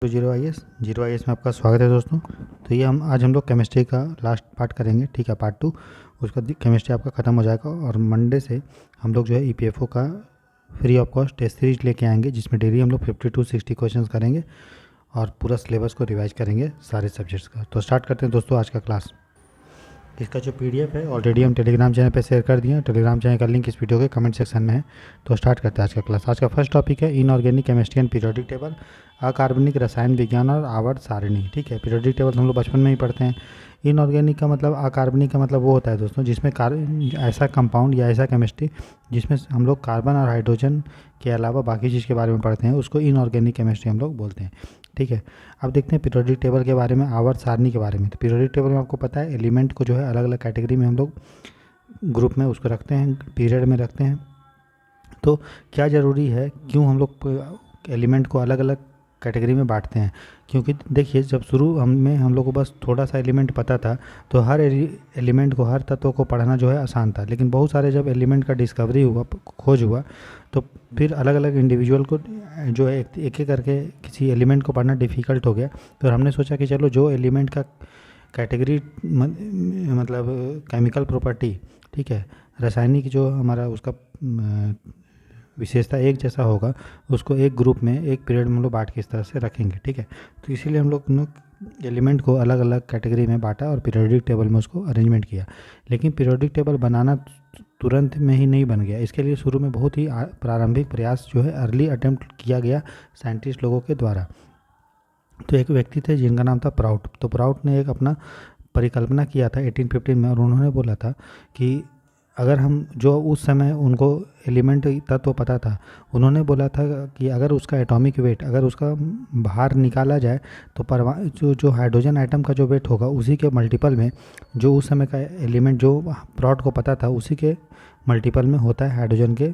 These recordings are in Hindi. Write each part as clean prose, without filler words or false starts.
जीरो आई एस में आपका स्वागत है दोस्तों। तो ये आज हम लोग केमिस्ट्री का लास्ट पार्ट करेंगे, ठीक है, पार्ट 2। उसका केमिस्ट्री आपका ख़त्म हो जाएगा और मंडे से हम लोग जो है ईपीएफओ का free of cost test series लेके आएंगे, जिसमें डेली हम लोग 50 to 60 क्वेश्चंस करेंगे और पूरा सिलेबस को रिवाइज करेंगे सारे सब्जेक्ट्स का। तो स्टार्ट करते हैं दोस्तों आज का क्लास। इसका जो पीडीएफ है ऑलरेडी हम टेलीग्राम चैनल पे शेयर कर दिए हैं। टेलीग्राम चैनल का लिंक इस वीडियो के कमेंट सेक्शन में है। तो स्टार्ट करते हैं आज का क्लास। आज का फर्स्ट टॉपिक है inorganic chemistry and periodic table, अकार्बनिक रसायन विज्ञान और आवर्त सारणी। ठीक है, पीरियोडिक टेबल हम लोग बचपन में ही पढ़ते हैं। इनऑर्गेनिक का मतलब, अकार्बनिक का मतलब वो होता है दोस्तों जिसमें ऐसा कंपाउंड या ऐसा केमिस्ट्री जिसमें हम लोग कार्बन और हाइड्रोजन के अलावा बाकी चीज़ के बारे में पढ़ते हैं, उसको इनऑर्गेनिक केमिस्ट्री हम लोग बोलते हैं। ठीक है, अब देखते हैं पीरियोडिक टेबल के बारे में, आवर्त सारणी के बारे में। तो पीरियोडिक टेबल में आपको पता है एलिमेंट को जो है अलग अलग कैटेगरी में हम लोग ग्रुप में उसको रखते हैं, पीरियड में रखते हैं। तो क्या ज़रूरी है, क्यों हम लोग एलिमेंट को अलग अलग कैटेगरी में बांटते हैं? क्योंकि देखिए, जब शुरू हम लोग को बस थोड़ा सा एलिमेंट पता था तो हर एलिमेंट को, हर तत्व को पढ़ना जो है आसान था। लेकिन बहुत सारे जब एलिमेंट का डिस्कवरी हुआ, खोज हुआ, तो फिर अलग अलग इंडिविजुअल को जो है एक एक करके किसी एलिमेंट को पढ़ना डिफ़िकल्ट हो गया। तो हमने सोचा कि चलो जो एलिमेंट का कैटेगरी मतलब केमिकल प्रॉपर्टी, ठीक है, रासायनिक जो हमारा उसका विशेषता एक जैसा होगा, उसको एक ग्रुप में एक पीरियड में हम लोग बांट के इस तरह से रखेंगे। ठीक है, तो इसीलिए हम लोग एलिमेंट को अलग अलग कैटेगरी में बांटा और पीरियोडिक टेबल में उसको अरेंजमेंट किया। लेकिन पीरियोडिक टेबल बनाना तुरंत में ही नहीं बन गया। इसके लिए शुरू में बहुत ही प्रारंभिक प्रयास जो है अर्ली अटेम्प्ट किया गया साइंटिस्ट लोगों के द्वारा। तो एक व्यक्ति थे जिनका नाम था प्राउट। तो प्राउट ने एक अपना परिकल्पना किया था 1815 में, और उन्होंने बोला था कि अगर हम जो उस समय उनको एलिमेंट तत्व पता था, उन्होंने बोला था कि अगर उसका एटॉमिक वेट, अगर उसका बाहर निकाला जाए तो जो हाइड्रोजन आइटम का जो वेट होगा उसी के मल्टीपल में जो उस समय का एलिमेंट जो प्राउट को पता था उसी के मल्टीपल में होता है, हाइड्रोजन के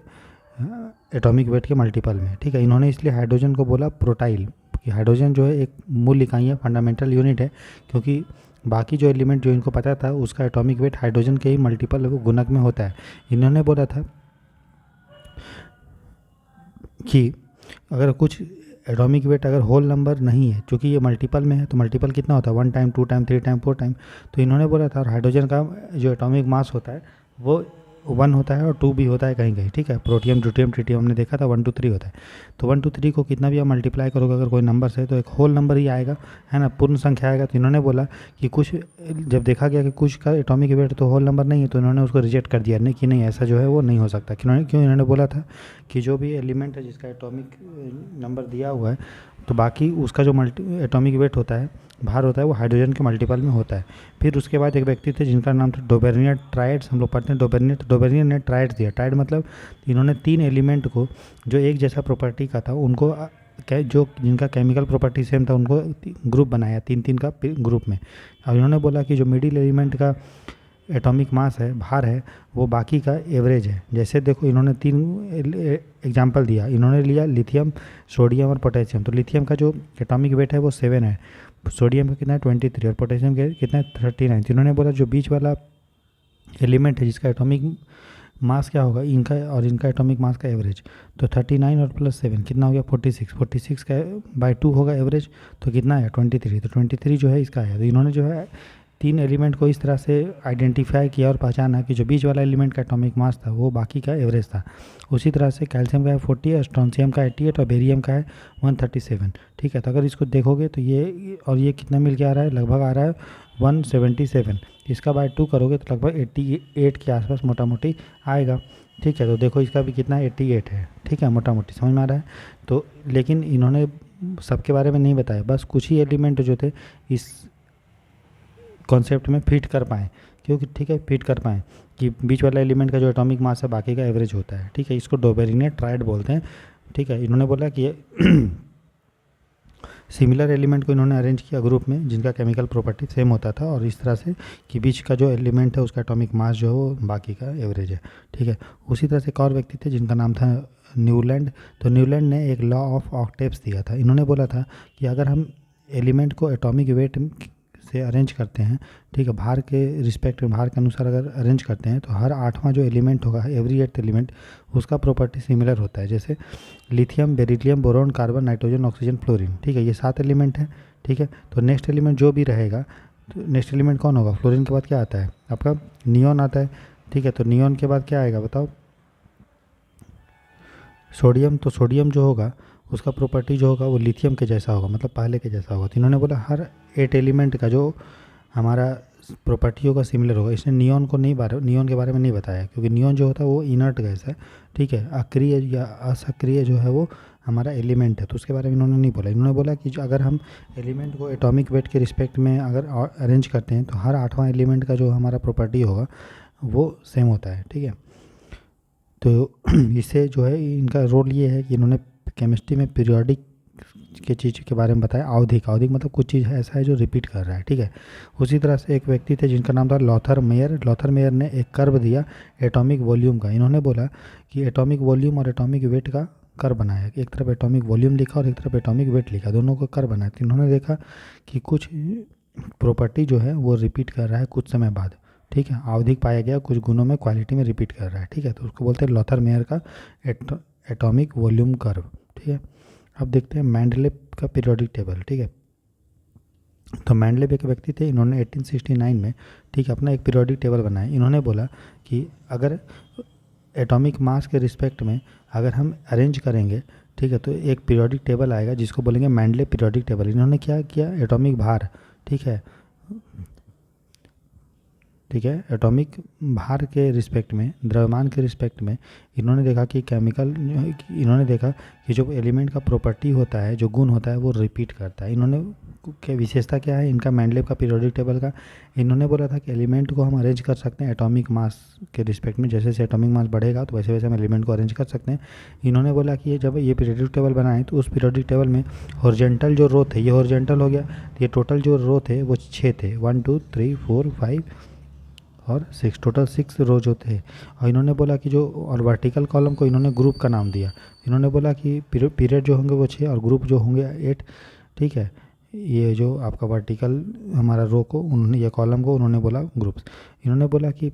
एटॉमिक वेट के मल्टीपल में। ठीक है, इन्होंने इसलिए हाइड्रोजन को बोला प्रोटाइल, कि हाइड्रोजन जो है एक मूल इकाई है, फंडामेंटल यूनिट है, क्योंकि बाकी जो एलिमेंट जो इनको पता था उसका एटॉमिक वेट हाइड्रोजन के ही मल्टीपल वो गुणक में होता है। इन्होंने बोला था कि अगर कुछ एटॉमिक वेट अगर होल नंबर नहीं है, क्योंकि ये मल्टीपल में है, तो मल्टीपल कितना होता है, 1 टाइम 2 टाइम 3 टाइम 4 टाइम। तो इन्होंने बोला था, और हाइड्रोजन का जो एटॉमिक मास होता है वो 1 होता है और 2 भी होता है कहीं कहीं। ठीक है, प्रोटियम ड्यूटियम ट्रिटियम हमने देखा था 1 2 3 होता है। तो 1 2 3 को कितना भी आप मल्टीप्लाई करोगे अगर कोई नंबर से, तो एक होल नंबर ही आएगा, है ना, पूर्ण संख्या आएगा। तो इन्होंने बोला कि कुछ, जब देखा गया कि कुछ का एटॉमिक वेट तो होल नंबर नहीं है, तो इन्होंने उसको रिजेक्ट कर दिया, नहीं कि नहीं ऐसा जो है वो नहीं हो सकता। क्यों इन्होंने बोला था कि जो भी एलिमेंट है जिसका एटॉमिक नंबर दिया हुआ है, तो बाकी उसका जो एटॉमिक वेट होता है, भार होता है, वो हाइड्रोजन के मल्टीपल में होता है। फिर उसके बाद एक व्यक्ति थे जिनका नाम था डोबेर्नियर ट्राइड्स, हम लोग पढ़ते हैं डोबेर्नियर। तो डोबेर्नियर ने ट्राइड्स दिया। ट्राइड मतलब इन्होंने 3 एलिमेंट को जो एक जैसा प्रॉपर्टी का था उनको जो जिनका केमिकल प्रॉपर्टी सेम था उनको ग्रुप बनाया, 3 का ग्रुप में। अब इन्होंने बोला कि जो मिडिल एलिमेंट का एटॉमिक मास है, भार है, वो बाकी का एवरेज है। जैसे देखो, इन्होंने 3 एग्जाम्पल दिया। इन्होंने लिया लिथियम, सोडियम और पोटेशियम। तो लिथियम का जो एटॉमिक वेट है वो 7 है, सोडियम का कितना है 23 और पोटेशियम का कितना है 39। तो इन्होंने बोला जो बीच वाला एलिमेंट है जिसका एटॉमिक मास क्या होगा, इनका और इनका एटॉमिक मास का एवरेज, तो 39 और +7 कितना हो गया 46। 46 का बाई 2 होगा एवरेज, तो कितना है 23। तो 23 जो है इसका है। तो इन्होंने जो है 3 एलिमेंट को इस तरह से आइडेंटिफाई किया और पहचाना कि जो बीच वाला एलिमेंट का एटॉमिक मास था वो बाकी का एवरेज था। उसी तरह से कैल्शियम का है 40, स्ट्रोंशियम का 88 और बेरियम का है 137। ठीक है, तो अगर इसको देखोगे तो ये और ये कितना मिल के आ रहा है, लगभग आ रहा है 177। इसका बाय 2 करोगे तो लगभग 88 के आसपास मोटा मोटी आएगा। ठीक है, तो देखो इसका भी कितना 88 है। ठीक है, मोटा मोटी समझ में आ रहा है। तो लेकिन इन्होंने सबके बारे में नहीं बताया, बस कुछ ही एलिमेंट जो थे इस कॉन्सेप्ट में फिट कर पाएँ, क्योंकि ठीक है फिट कर पाएँ कि बीच वाला एलिमेंट का जो एटॉमिक मास है बाकी का एवरेज होता है। ठीक है, इसको डोबेर्नियर ट्राइड बोलते हैं। ठीक है, इन्होंने बोला कि सिमिलर एलिमेंट को इन्होंने अरेंज किया ग्रुप में जिनका केमिकल प्रॉपर्टी सेम होता था, और इस तरह से कि बीच का जो एलिमेंट है उसका एटॉमिक मास जो है वो बाकी का एवरेज है। ठीक है, उसी तरह से एक और व्यक्ति थे जिनका नाम था न्यूलैंड। तो न्यूलैंड ने एक लॉ ऑफ ऑक्टेव्स दिया था। इन्होंने बोला था कि अगर हम एलिमेंट को एटॉमिक वेट से अरेंज करते हैं, ठीक है, भार के रिस्पेक्ट में, भार के अनुसार अगर अरेंज करते हैं तो हर 8वां जो एलिमेंट होगा, एवरी 8th एलिमेंट, उसका प्रॉपर्टी सिमिलर होता है। जैसे lithium, beryllium, boron, carbon, nitrogen, oxygen, fluorine, ठीक है, ये 7 एलिमेंट है, ठीक है। तो नेक्स्ट एलिमेंट जो भी रहेगा, तो नेक्स्ट एलिमेंट कौन होगा? फ्लोरीन के बाद क्या आता है? आपका नियॉन आता है, ठीक है। तो नियॉन के बाद क्या आएगा बताओ? सोडियम। तो सोडियम जो होगा उसका प्रॉपर्टी जो होगा वो लिथियम के जैसा होगा, मतलब पहले के जैसा होगा। तो इन्होंने बोला हर 8 एलिमेंट का जो हमारा प्रॉपर्टी होगा सिमिलर होगा। इसने नियॉन को नहीं नियॉन के बारे में नहीं बताया, क्योंकि नियॉन जो होता है वो इनर्ट गैस है, ठीक है। अक्रिय या असक्रिय जो है वो हमारा एलिमेंट है, तो उसके बारे में इन्होंने नहीं बोला। इन्होंने बोला कि अगर हम एलिमेंट को एटॉमिक वेट के रिस्पेक्ट में अगर अरेंज करते हैं तो हर 8वां एलिमेंट का जो हमारा प्रॉपर्टी होगा वो सेम होता है, ठीक है। तो इससे जो है इनका रोल ये है कि इन्होंने केमिस्ट्री में पीरियोडिक के चीज़ के बारे में बताया। आवधिक, आवधिक मतलब कुछ चीज़ ऐसा है जो रिपीट कर रहा है, ठीक है। उसी तरह से एक व्यक्ति थे जिनका नाम था लॉथर मेयर। लॉथर मेयर ने एक कर्व दिया एटॉमिक वॉल्यूम का। इन्होंने बोला कि एटॉमिक वॉल्यूम और एटॉमिक वेट का कर्व बनाया। एक तरफ एटॉमिक वॉल्यूम लिखा और एक तरफ एटॉमिक वेट लिखा, दोनों का कर्व बनाया। तो इन्होंने देखा कि कुछ प्रॉपर्टी जो है वो रिपीट कर रहा है कुछ समय बाद, ठीक है। आवधिक पाया गया, कुछ गुणों में, क्वालिटी में रिपीट कर रहा है, ठीक है। तो उसको बोलते हैं लॉथर मेयर का एटॉमिक वॉल्यूम कर्व, ठीक है। अब देखते हैं मेंडलेव का पीरियोडिक टेबल, ठीक है। तो मेंडलेव एक व्यक्ति थे, इन्होंने 1869 में, ठीक है, अपना एक पीरियोडिक टेबल बनाया। इन्होंने बोला कि अगर एटॉमिक मास के रिस्पेक्ट में अगर हम अरेंज करेंगे, ठीक है, तो एक पीरियोडिक टेबल आएगा जिसको बोलेंगे मेंडलेव पीरियोडिक टेबल। इन्होंने क्या किया? एटॉमिक भार, ठीक है, ठीक है, एटॉमिक भार के रिस्पेक्ट में, द्रव्यमान के रिस्पेक्ट में इन्होंने देखा कि इन्होंने देखा कि जो एलिमेंट का प्रॉपर्टी होता है, जो गुण होता है, वो रिपीट करता है। इन्होंने क्या विशेषता क्या है इनका मेंडलेव का पीरियोडिक टेबल का? इन्होंने बोला था कि एलिमेंट को हम अरेंज कर सकते हैं एटॉमिक मास के रिस्पेक्ट में। जैसे जैसे एटॉमिक मास बढ़ेगा तो वैसे वैसे हम एलिमेंट को अरेंज कर सकते हैं। इन्होंने बोला कि जब ये पीरियोडिक टेबल बनाएं तो उस पीरियोडिक टेबल में हॉरिजॉन्टल जो रो थे, ये हॉरिजॉन्टल हो गया, ये टोटल जो रो थे वो 6 थे, 1 2 3 4 5 और 6, टोटल 6 रोज होते हैं। और इन्होंने बोला कि जो और वर्टिकल कॉलम को इन्होंने ग्रुप का नाम दिया। इन्होंने बोला कि पीरियड जो होंगे वो 6 और ग्रुप जो होंगे 8, ठीक है। ये जो आपका वर्टिकल हमारा रो को उन्होंने, या कॉलम को उन्होंने बोला ग्रुप्स। इन्होंने बोला कि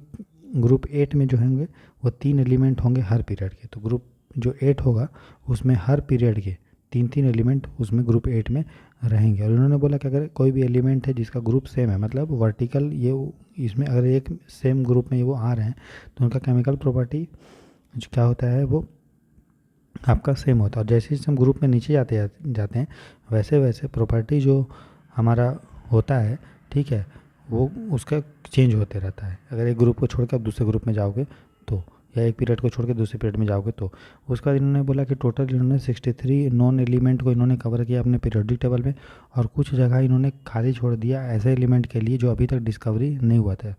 ग्रुप 8 में जो होंगे वो 3 एलिमेंट होंगे हर पीरियड के। तो ग्रुप जो 8 होगा उसमें हर पीरियड के 3 एलिमेंट उसमें ग्रुप 8 में रहेंगे। और इन्होंने बोला कि अगर कोई भी एलिमेंट है जिसका ग्रुप सेम है, मतलब वर्टिकल ये इसमें अगर एक सेम ग्रुप में ये वो आ रहे हैं तो उनका केमिकल प्रॉपर्टी जो क्या होता है वो आपका सेम होता है। और जैसे जैसे हम ग्रुप में नीचे जाते हैं वैसे वैसे प्रॉपर्टी जो हमारा होता है, ठीक है, वो उसका चेंज होते रहता है। अगर एक ग्रुप को छोड़ के आप दूसरे ग्रुप में जाओगे तो, या एक पीरियड को छोड़ के दूसरे पीरियड में जाओगे तो। उसका इन्होंने बोला कि टोटल इन्होंने 63 नॉन एलिमेंट को इन्होंने कवर किया अपने पीरियोडिक टेबल में, और कुछ जगह इन्होंने खाली छोड़ दिया ऐसे एलिमेंट के लिए जो अभी तक डिस्कवरी नहीं हुआ था।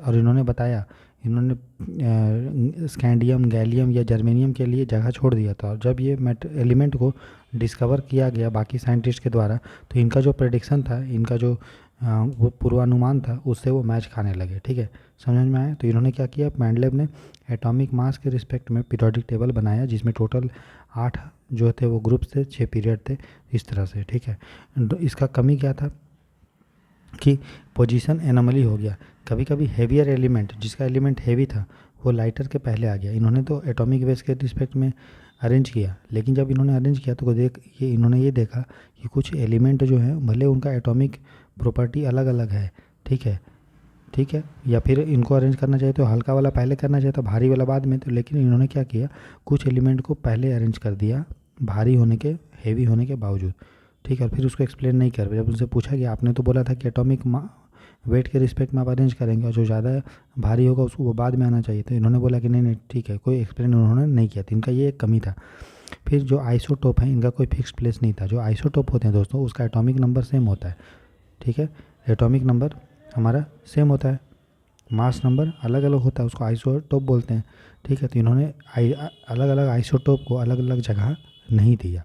और इन्होंने बताया, इन्होंने स्कैंडियम, गैलियम या जर्मेनियम के लिए जगह छोड़ दिया था। और जब ये एलिमेंट को डिस्कवर किया गया बाकी साइंटिस्ट के द्वारा, तो इनका जो प्रेडिक्शन था, इनका जो वो पूर्वानुमान था, उससे वो मैच खाने लगे, ठीक है। समझ में आया? तो इन्होंने क्या किया, मेंडलेव ने एटॉमिक मास के रिस्पेक्ट में पीरियोडिक टेबल बनाया जिसमें टोटल 8 जो थे वो ग्रुप्स थे, 6 पीरियड थे, इस तरह से, ठीक है। इसका कमी क्या था कि पोजीशन एनोमली हो गया। कभी कभी हेवियर एलिमेंट, जिसका एलिमेंट हेवी था, वो लाइटर के पहले आ गया। इन्होंने तो एटॉमिक वेट के रिस्पेक्ट में अरेंज किया, लेकिन जब इन्होंने अरेंज किया तो इन्होंने ये देखा कि कुछ एलिमेंट जो है भले उनका एटॉमिक प्रॉपर्टी अलग अलग है, ठीक है, ठीक है, या फिर इनको अरेंज करना चाहिए तो हल्का वाला पहले करना चाहिए था, भारी वाला बाद में। तो लेकिन इन्होंने क्या किया, कुछ एलिमेंट को पहले अरेंज कर दिया भारी होने के, हेवी होने के बावजूद, ठीक है। और फिर उसको एक्सप्लेन नहीं कर, जब उनसे पूछा कि आपने तो बोला था कि एटॉमिक वेट के रिस्पेक्ट में आप अरेंज करेंगे और जो ज़्यादा भारी होगा उसको वो बाद में आना चाहिए, तो इन्होंने बोला कि नहीं नहीं ठीक है, कोई एक्सप्लेन उन्होंने नहीं किया। तो इनका ये एक कमी था। फिर जो आइसोटोप है, इनका कोई फिक्स्ड प्लेस नहीं था। जो आइसोटोप होते हैं दोस्तों, उसका एटॉमिक नंबर सेम होता है, ठीक है, एटॉमिक नंबर हमारा सेम होता है, मास नंबर अलग अलग होता है, उसको आइसोटोप बोलते हैं, ठीक है। तो इन्होंने अलग अलग आइसोटोप को अलग अलग जगह नहीं दिया।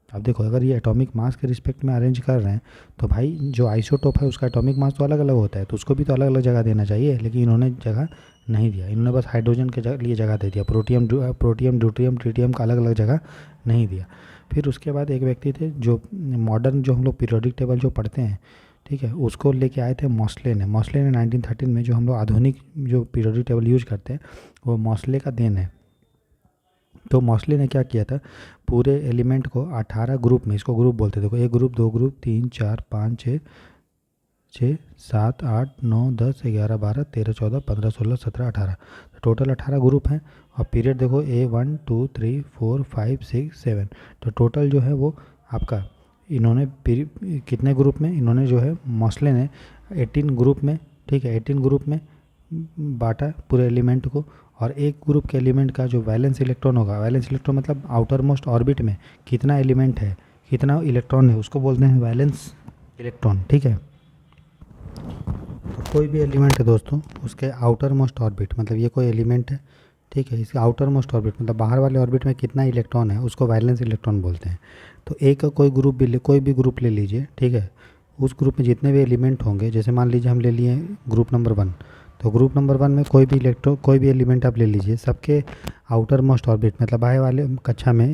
अब देखो, अगर ये एटॉमिक मास के रिस्पेक्ट में अरेंज कर रहे हैं तो भाई जो आइसोटोप है उसका एटॉमिक मास तो अलग अलग होता है, तो उसको भी तो अलग अलग जगह देना चाहिए, लेकिन इन्होंने जगह नहीं दिया। इन्होंने बस हाइड्रोजन के लिए जगह दे दिया, प्रोटियम, ड्यूट्रियम, ट्रिटियम का अलग अलग जगह नहीं दिया। फिर उसके बाद एक व्यक्ति थे जो मॉडर्न जो हम लोग पीरियोडिक टेबल जो पढ़ते हैं, ठीक है, उसको लेके आए थे मॉसले ने। मॉसले ने 1913 में, जो हम लोग आधुनिक जो पीरियोडिक टेबल यूज करते हैं वो मॉसले का देन है। तो मॉसले ने क्या किया था, पूरे एलिमेंट को 18 ग्रुप में, इसको ग्रुप बोलते थे, देखो 1 ग्रुप, 2 ग्रुप, 3 4 5 6 6 7 8 9 10 11 12 13 14 15 16 17 18, टोटल 18 ग्रुप हैं। और पीरियड देखो ए 1 2 3 4 5 6 7, तो टोटल जो है वो आपका इन्होंने कितने ग्रुप में, इन्होंने जो है मॉसले ने 18 ग्रुप में, ठीक है, 18 ग्रुप में बांटा पूरे एलिमेंट को। और एक ग्रुप के एलिमेंट का जो वैलेंस इलेक्ट्रॉन होगा, वैलेंस इलेक्ट्रॉन मतलब आउटर मोस्ट ऑर्बिट में कितना एलिमेंट है, कितना इलेक्ट्रॉन है, उसको बोलते हैं वैलेंस इलेक्ट्रॉन। ठीक है, तो कोई भी एलिमेंट है दोस्तों, उसके आउटर मोस्ट ऑर्बिट, मतलब ये कोई एलिमेंट है, ठीक है, इसके आउटर मोस्ट ऑर्बिट मतलब बाहर वाले ऑर्बिट में कितना इलेक्ट्रॉन है, उसको वैलेंस इलेक्ट्रॉन बोलते हैं। तो एक कोई ग्रुप भी कोई भी ग्रुप ले लीजिए, ठीक है, उस ग्रुप में जितने भी एलिमेंट होंगे, जैसे मान लीजिए हम ले लिए ग्रुप नंबर 1, तो ग्रुप नंबर 1 में कोई भी एलिमेंट आप ले लीजिए, सबके आउटर मोस्ट ऑर्बिट मतलब बाहर वाले कक्षा में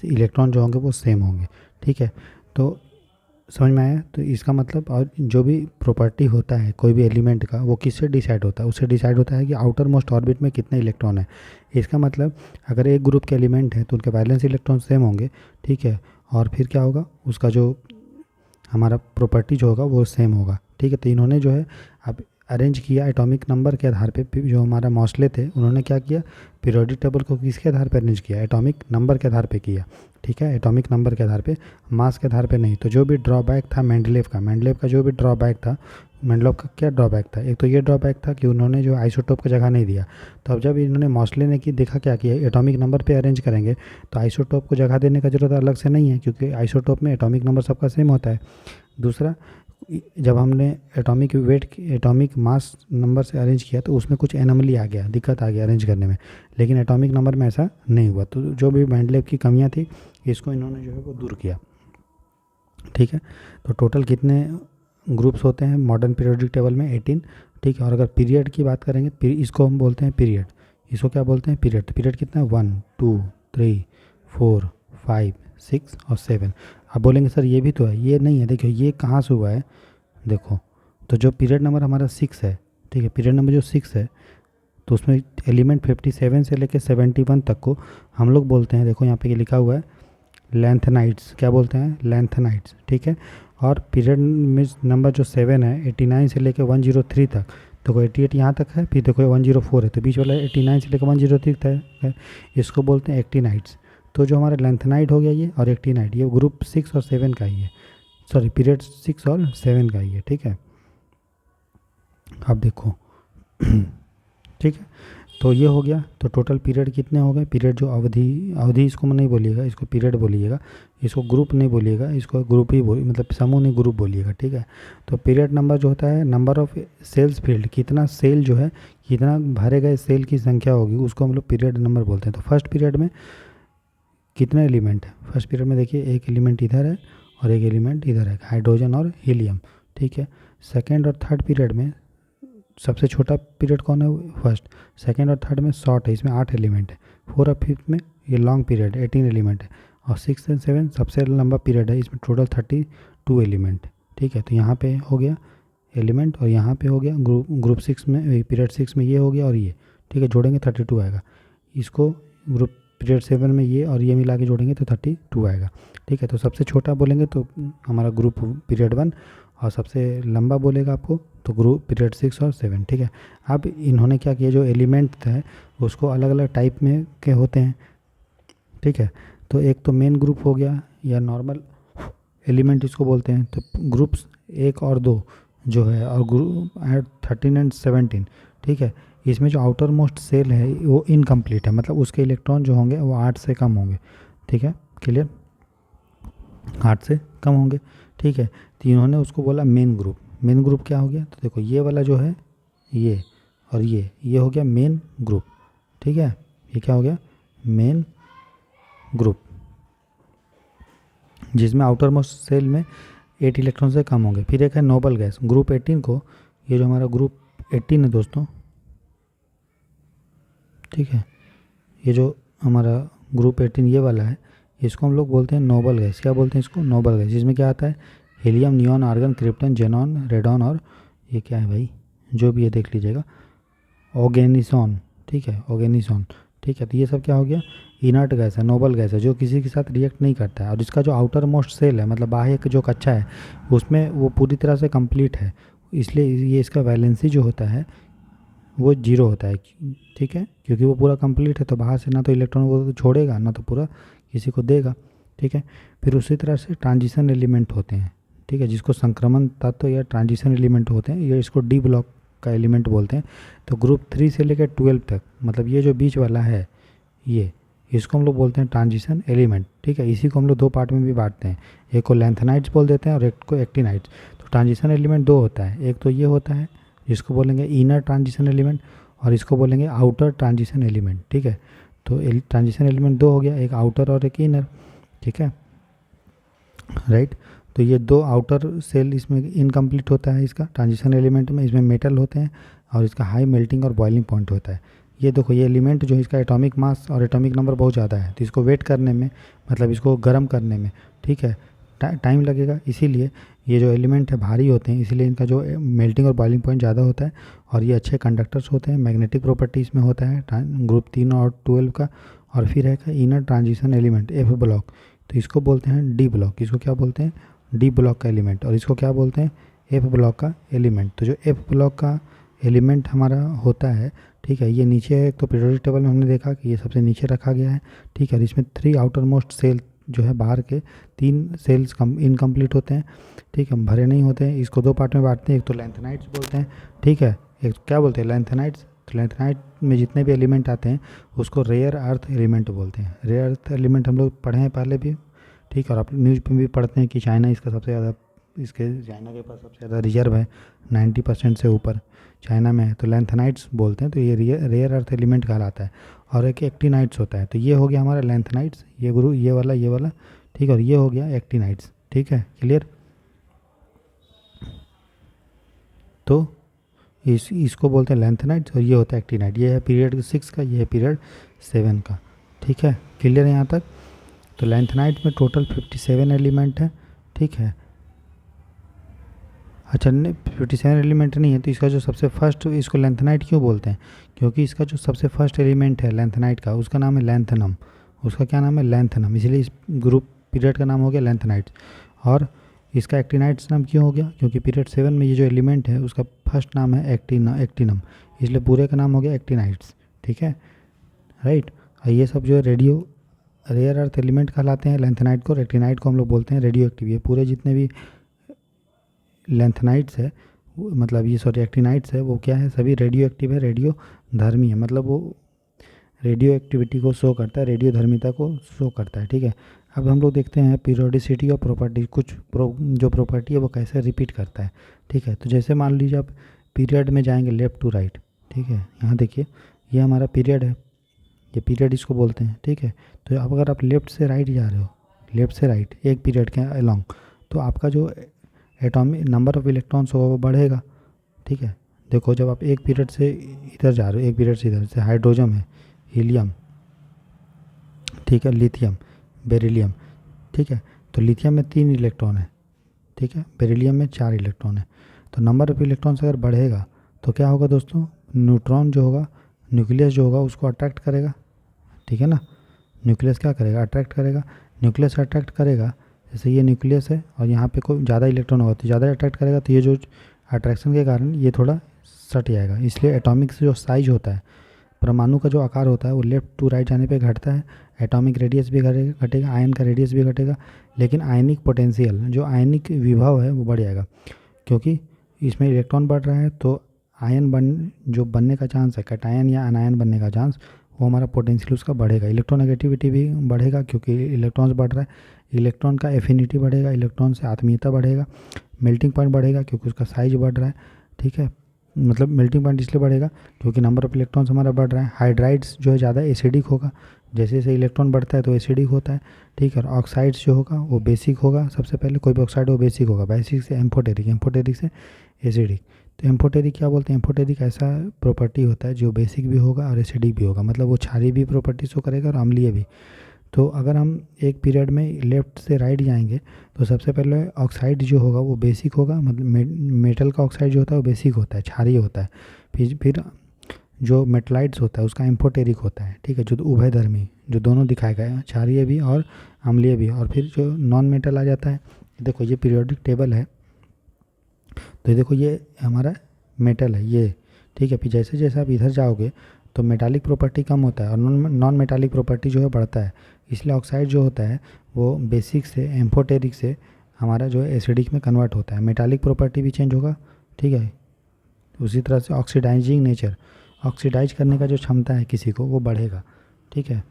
इलेक्ट्रॉन जो होंगे वो सेम होंगे। ठीक है, तो समझ में आया। तो इसका मतलब, और जो भी प्रॉपर्टी होता है कोई भी एलिमेंट का, वो किससे डिसाइड होता है, उससे डिसाइड होता है कि आउटर मोस्ट ऑर्बिट में कितने इलेक्ट्रॉन है। इसका मतलब अगर एक ग्रुप के एलिमेंट है तो उनके वैलेंस इलेक्ट्रॉन सेम होंगे, ठीक है, और फिर क्या होगा, उसका जो हमारा प्रॉपर्टी जो होगा वो सेम होगा। ठीक है, तो इन्होंने जो है अब अरेंज किया एटॉमिक नंबर के आधार पे, जो हमारा मॉसले थे उन्होंने क्या किया, पीरियोडिक टेबल को किसके आधार पे अरेंज किया, एटॉमिक नंबर के आधार पे किया। ठीक है, एटॉमिक नंबर के आधार पे, मास के आधार पे नहीं। तो जो भी ड्रॉबैक था मेंडलेव का जो भी ड्रॉबैक था, मेंडलेव का क्या ड्रॉबैक था, एक तो ये ड्रॉबैक था कि उन्होंने जो आइसोटोप की जगह नहीं दिया। तो अब जब इन्होंने मॉसले ने की देखा क्या किया, एटॉमिक नंबर पे अरेंज करेंगे तो आइसोटोप को जगह देने का जरूरत अलग से नहीं है, क्योंकि आइसोटोप में एटॉमिक नंबर सबका सेम होता है। दूसरा, जब हमने एटॉमिक मास नंबर से अरेंज किया तो उसमें कुछ एनोमली आ गया, दिक्कत आ गया अरेंज करने में, लेकिन एटॉमिक नंबर में ऐसा नहीं हुआ। तो जो भी मेंडलेव की कमियां थी, इसको इन्होंने जो है वो दूर किया। ठीक है, तो टोटल कितने ग्रुप्स होते हैं मॉडर्न पीरियोडिक टेबल में, 18। ठीक है, और अगर पीरियड की बात करेंगे, इसको हम बोलते हैं पीरियड, इसको क्या बोलते हैं, पीरियड। तो पीरियड कितना है, 1 2 3 4 5 6 और 7। आप बोलेंगे सर ये भी तो है, ये नहीं है, देखिए ये कहाँ से हुआ है, देखो, तो जो पीरियड नंबर हमारा 6 है, ठीक है, पीरियड नंबर जो 6 है, तो उसमें एलिमेंट 57 से लेकर 71 तक को हम लोग बोलते हैं, देखो यहाँ पे ये लिखा हुआ है लेंथेनाइड्स, क्या बोलते हैं, लेंथेनाइड्स। ठीक है, और पीरियड में नंबर जो 7 है, 89 से लेकर 103 तक, तो 88 यहाँ तक है, फिर देखो 104 है, तो बीच वाला 89 से लेकर 103 तक है, इसको बोलते हैं एक्टिनाइड्स। तो जो हमारा लेंथेनाइड हो गया ये, और एक्टिनाइड, ये ग्रुप 6 और 7 का ही है, सॉरी पीरियड 6 और 7 का ही है। ठीक है, अब देखो ठीक है, तो ये हो गया। तो टोटल पीरियड कितने हो गए, पीरियड जो अवधि इसको नहीं बोलिएगा, इसको पीरियड बोलिएगा, इसको ग्रुप नहीं बोलिएगा, इसको ग्रुप ही बोलिए, मतलब समूह नहीं ग्रुप बोलिएगा। ठीक है, तो पीरियड नंबर जो होता है, नंबर ऑफ सेल्स फील्ड, कितना सेल जो है, कितना भरे गए सेल की संख्या होगी, उसको हम लोग पीरियड नंबर बोलते हैं। तो फर्स्ट पीरियड में कितने एलिमेंट है, फर्स्ट पीरियड में देखिए एक एलिमेंट इधर है और एक एलिमेंट इधर है, हाइड्रोजन और हीलियम। ठीक है, सेकेंड और थर्ड पीरियड में सबसे छोटा पीरियड कौन है, फर्स्ट। सेकेंड और थर्ड में शॉर्ट है, इसमें 8 एलिमेंट है। फोर्थ और फिफ्थ में ये लॉन्ग पीरियड 18 एलिमेंट है। और 6 एंड 7 सबसे लंबा पीरियड है, इसमें टोटल 32 एलिमेंट। ठीक है, तो यहाँ पे हो गया एलिमेंट, और यहाँ पे हो गया ग्रुप 6 में, पीरियड 6 में ये हो गया और ये। ठीक है, जोड़ेंगे 32 आएगा। इसको ग्रुप पीरियड 7 में ये और ये मिला के जोड़ेंगे तो 32 आएगा। ठीक है, तो सबसे छोटा बोलेंगे तो हमारा ग्रुप पीरियड 1, और सबसे लंबा बोलेगा आपको तो ग्रुप पीरियड 6 और 7। ठीक है, अब इन्होंने क्या किया, जो एलिमेंट है उसको अलग अलग टाइप में के होते हैं। ठीक है, तो एक तो मेन ग्रुप हो गया या नॉर्मल एलिमेंट इसको बोलते हैं। तो ग्रुप्स 1 और 2 जो है, और ग्रुप 13 एंड 17। ठीक है, इसमें जो आउटर मोस्ट सेल है वो इनकम्प्लीट है, मतलब उसके इलेक्ट्रॉन जो होंगे वो 8 से कम होंगे। ठीक है, क्लियर, 8 से कम होंगे। ठीक है, तो इन्होंने उसको बोला मेन ग्रुप। मेन ग्रुप क्या हो गया, तो देखो ये वाला जो है, ये और ये हो गया मेन ग्रुप। ठीक है, ये क्या हो गया, मेन ग्रुप, जिसमें आउटर मोस्ट सेल में 8 इलेक्ट्रॉन से कम होंगे। फिर एक है नोबल गैस, ग्रुप 18 को, ये जो हमारा ग्रुप 18 है दोस्तों, ठीक है, ये जो हमारा ग्रुप 18 ये वाला है, इसको हम लोग बोलते हैं नोबल गैस। क्या बोलते हैं इसको, नोबल गैस। जिसमें क्या आता है, helium, neon, argon, krypton, xenon, radon और ये क्या है भाई, जो भी ये देख लीजिएगा, ऑर्गेनिसॉन, ठीक है, ऑर्गेनिसॉन, ठीक है। तो ये सब क्या हो गया, इनर्ट गैस है, नोबल गैस है, जो किसी के साथ रिएक्ट नहीं करता है। और इसका जो आउटर मोस्ट सेल है, मतलब बाह्य जो कक्षा है, उसमें वो पूरी तरह से कंप्लीट है, इसलिए ये इसका वैलेंसी जो होता है वो जीरो होता है, ठीक है, क्योंकि वो पूरा कंप्लीट है। तो बाहर से ना तो इलेक्ट्रॉन वो छोड़ेगा, ना तो पूरा किसी को देगा, ठीक है। फिर उसी तरह से ट्रांजिशन एलिमेंट होते हैं, ठीक है, जिसको संक्रमण तत्व या ट्रांजिशन एलिमेंट होते हैं, ये इसको डी ब्लॉक का एलिमेंट बोलते हैं। तो ग्रुप 3 से लेकर 12 तक, मतलब ये जो बीच वाला है, ये इसको हम लोग बोलते हैं ट्रांजिशन एलिमेंट, ठीक है। इसी को हम लोग दो पार्ट में भी बांटते हैं, एक को लैंथेनाइड्स बोल देते हैं और एक को एक्टिनाइड्स। तो ट्रांजिशन एलिमेंट दो होता है, एक तो ये होता है जिसको बोलेंगे इनर ट्रांजिशन एलिमेंट, और इसको बोलेंगे आउटर ट्रांजिशन एलिमेंट, ठीक है। तो ट्रांजिशन एलिमेंट दो हो गया, एक आउटर और एक इनर, ठीक है, राइट। तो ये दो आउटर सेल इसमें इनकम्प्लीट होता है इसका ट्रांजिशन एलिमेंट में, इसमें मेटल होते हैं और इसका हाई मेल्टिंग और बॉइलिंग पॉइंट होता है। ये देखो, ये एलिमेंट जो इसका एटॉमिक मास और एटॉमिक नंबर बहुत ज़्यादा है, तो इसको वेट करने में, मतलब इसको गर्म करने में, ठीक है, टाइम लगेगा। इसीलिए ये जो एलिमेंट है भारी होते हैं, इसीलिए इनका जो मेल्टिंग और बॉइलिंग पॉइंट ज़्यादा होता है। और ये अच्छे कंडक्टर्स होते हैं, मैग्नेटिक प्रॉपर्टीज़ में होता है ग्रुप 3 और 12 का। और फिर है का inner transition element F block, तो इसको बोलते हैं डी ब्लॉक। इसको क्या बोलते हैं, डी ब्लॉक का एलिमेंट। और इसको क्या बोलते हैं, एफ ब्लॉक का एलिमेंट। तो जो एफ ब्लॉक का एलिमेंट हमारा होता है, ठीक है, ये नीचे है। एक तो पीरियोडिक टेबल में हमने देखा कि ये सबसे नीचे रखा गया है, ठीक है। और इसमें 3 आउटर मोस्ट सेल जो है, बाहर के 3 सेल्स इनकम्प्लीट होते हैं, ठीक है, भरे नहीं होते हैं। इसको दो पार्ट में बांटते हैं, एक तो लैंथेनाइड्स बोलते हैं, ठीक है, एक क्या बोलते हैं, लैंथेनाइड्स। तो लैंथेनाइड में जितने भी एलिमेंट आते हैं उसको रेयर अर्थ एलिमेंट बोलते हैं। रेयर अर्थ एलिमेंट हम लोग पढ़े हैं पहले भी, ठीक है, और आप न्यूज़ में भी पढ़ते हैं कि चाइना इसका सबसे ज़्यादा, चाइना के पास सबसे ज़्यादा रिजर्व है, 90% से ऊपर चाइना में है। तो लैंथेनाइड्स बोलते हैं, तो ये रेयर अर्थ एलिमेंट कहलाता है। और एक एक्टिनाइड्स होता है। तो ये हो गया हमारा लैंथेनाइड्स, ये गुरु, ये वाला, ठीक है, और ये हो गया एक्टिनाइड्स, ठीक है, क्लियर। तो इसको बोलते हैं लैंथेनाइड्स और ये होता है एक्टिनाइड। ये है पीरियड 6 का, ये है पीरियड 7 का, ठीक है, क्लियर है यहाँ तक। तो लैंथेनाइड में टोटल 57 एलिमेंट है, ठीक है। अच्छा, नहीं 57 एलिमेंट नहीं है, तो इसका जो सबसे फर्स्ट, इसको लैंथेनाइड क्यों बोलते हैं, क्योंकि इसका जो सबसे फर्स्ट एलिमेंट है लैंथेनाइड का, उसका नाम है लैंथेनम। उसका क्या नाम है, लैंथेनम, इसलिए इस ग्रुप पीरियड का नाम हो गया लैंथेनाइड्स। और इसका एक्टिनाइड्स नाम क्यों हो गया, क्योंकि पीरियड 7 में ये जो एलिमेंट है उसका फर्स्ट नाम है एक्टिनम, इसलिए पूरे का नाम हो गया एक्टिनाइड्स, ठीक है, राइट। और ये सब जो है रेयर अर्थ एलिमेंट कहलाते हैं लैंथेनाइड को। एक्टिनाइड को हम लोग बोलते हैं रेडियो एक्टिव। ये पूरे जितने भी लैंथेनाइड्स है, मतलब ये सॉरी एक्टिनाइड्स है, वो क्या है, सभी रेडियो एक्टिव है, रेडियो धर्मी है, मतलब वो रेडियो एक्टिविटी को शो करता है, रेडियो धर्मिता को शो करता है, ठीक है। अब हम लोग देखते हैं पीरियोडिसिटी और प्रॉपर्टी, कुछ जो प्रॉपर्टी है वो कैसे रिपीट करता है, ठीक है। तो जैसे मान लीजिए आप पीरियड में जाएंगे लेफ़्ट टू राइट, ठीक है, यहाँ देखिए, ये हमारा पीरियड है, ये पीरियड इसको बोलते हैं, ठीक है। तो अब अगर आप लेफ़्ट से राइट जा रहे हो, लेफ़्ट से राइट एक पीरियड के अलोंग, तो आपका जो एटॉमिक नंबर ऑफ इलेक्ट्रॉन्स होगा वो बढ़ेगा, ठीक है। देखो, जब आप एक पीरियड से इधर जा रहे हो, एक पीरियड से इधर, से हाइड्रोजन है, हीलियम, ठीक है, लिथियम, बेरिलियम, ठीक है। तो लिथियम में 3 इलेक्ट्रॉन है, ठीक है, बेरिलियम में 4 इलेक्ट्रॉन है। तो नंबर ऑफ इलेक्ट्रॉन्स अगर बढ़ेगा तो क्या होगा दोस्तों, न्यूट्रॉन जो होगा, न्यूक्लियस जो होगा उसको अट्रैक्ट करेगा, ठीक है ना। न्यूक्लियस क्या करेगा, अट्रैक्ट करेगा। न्यूक्लियस अट्रैक्ट करेगा, जैसे ये न्यूक्लियस है और यहाँ पे कोई ज़्यादा इलेक्ट्रॉन होगा तो ज़्यादा अट्रैक्ट करेगा, तो ये जो अट्रैक्शन के कारण ये थोड़ा सट जाएगा। इसलिए एटॉमिक से जो साइज होता है, परमाणु का जो आकार होता है, वो लेफ्ट टू राइट जाने पे घटता है। एटॉमिक रेडियस भी घटेगा, आयन का रेडियस भी घटेगा, लेकिन आयनिक पोटेंशियल, जो आयनिक विभव है वो बढ़ जाएगा, क्योंकि इसमें इलेक्ट्रॉन बढ़ रहा है। तो आयन जो बनने का चांस है, कैटायन या अनायन बनने का चांस, वो हमारा पोटेंशियल उसका बढ़ेगा। इलेक्ट्रोनेगेटिविटी भी बढ़ेगा, क्योंकि इलेक्ट्रॉन्स बढ़ रहा है, इलेक्ट्रॉन का एफिनिटी बढ़ेगा, इलेक्ट्रॉन से आत्मीयता बढ़ेगा, मेल्टिंग पॉइंट बढ़ेगा क्योंकि उसका साइज बढ़ रहा है, ठीक है। मतलब मेल्टिंग पॉइंट इसलिए बढ़ेगा क्योंकि नंबर ऑफ इलेक्ट्रॉन्स हमारा बढ़ रहा है। हाइड्राइड्स जो है ज़्यादा एसिडिक होगा, जैसे जैसे इलेक्ट्रॉन बढ़ता है तो एसिडिक होता है, ठीक है। और ऑक्साइड्स जो होगा वो बेसिक होगा, सबसे पहले कोई भी ऑक्साइड वो बेसिक होगा, बेसिक से एम्फोटेरिक, एम्फोटेरिक से एसिडिक। तो एम्फोटेरिक क्या बोलते हैं, एम्फोटेरिक ऐसा प्रॉपर्टी होता है जो बेसिक भी होगा और एसिडिक भी होगा, मतलब वो क्षारीय भी प्रॉपर्टी शो करेगा और अम्लीय भी। तो अगर हम एक पीरियड में लेफ़्ट से राइट जाएंगे तो सबसे पहले ऑक्साइड जो होगा वो बेसिक होगा, मतलब मेटल का ऑक्साइड जो होता है वो बेसिक होता है, क्षारीय होता है। फिर जो मेटलाइट्स होता है उसका एम्फोटेरिक होता है, ठीक है, जो उभयधर्मी, जो दोनों दिखाएगा, क्षारीय भी और अम्लीय भी। और फिर जो नॉन मेटल आ जाता है, देखो ये पीरियोडिक टेबल है, तो देखो ये हमारा मेटल है ये, ठीक है। फिर जैसे जैसे आप इधर जाओगे तो मेटालिक प्रॉपर्टी कम होता है और नॉन मेटालिक प्रॉपर्टी जो है बढ़ता है। इसलिए ऑक्साइड जो होता है वो बेसिक से एम्फोटेरिक से हमारा जो है एसिडिक में कन्वर्ट होता है, मेटालिक प्रॉपर्टी भी चेंज होगा, ठीक है। उसी तरह से ऑक्सीडाइजिंग नेचर, ऑक्सीडाइज करने का जो क्षमता है किसी को वो बढ़ेगा, ठीक है।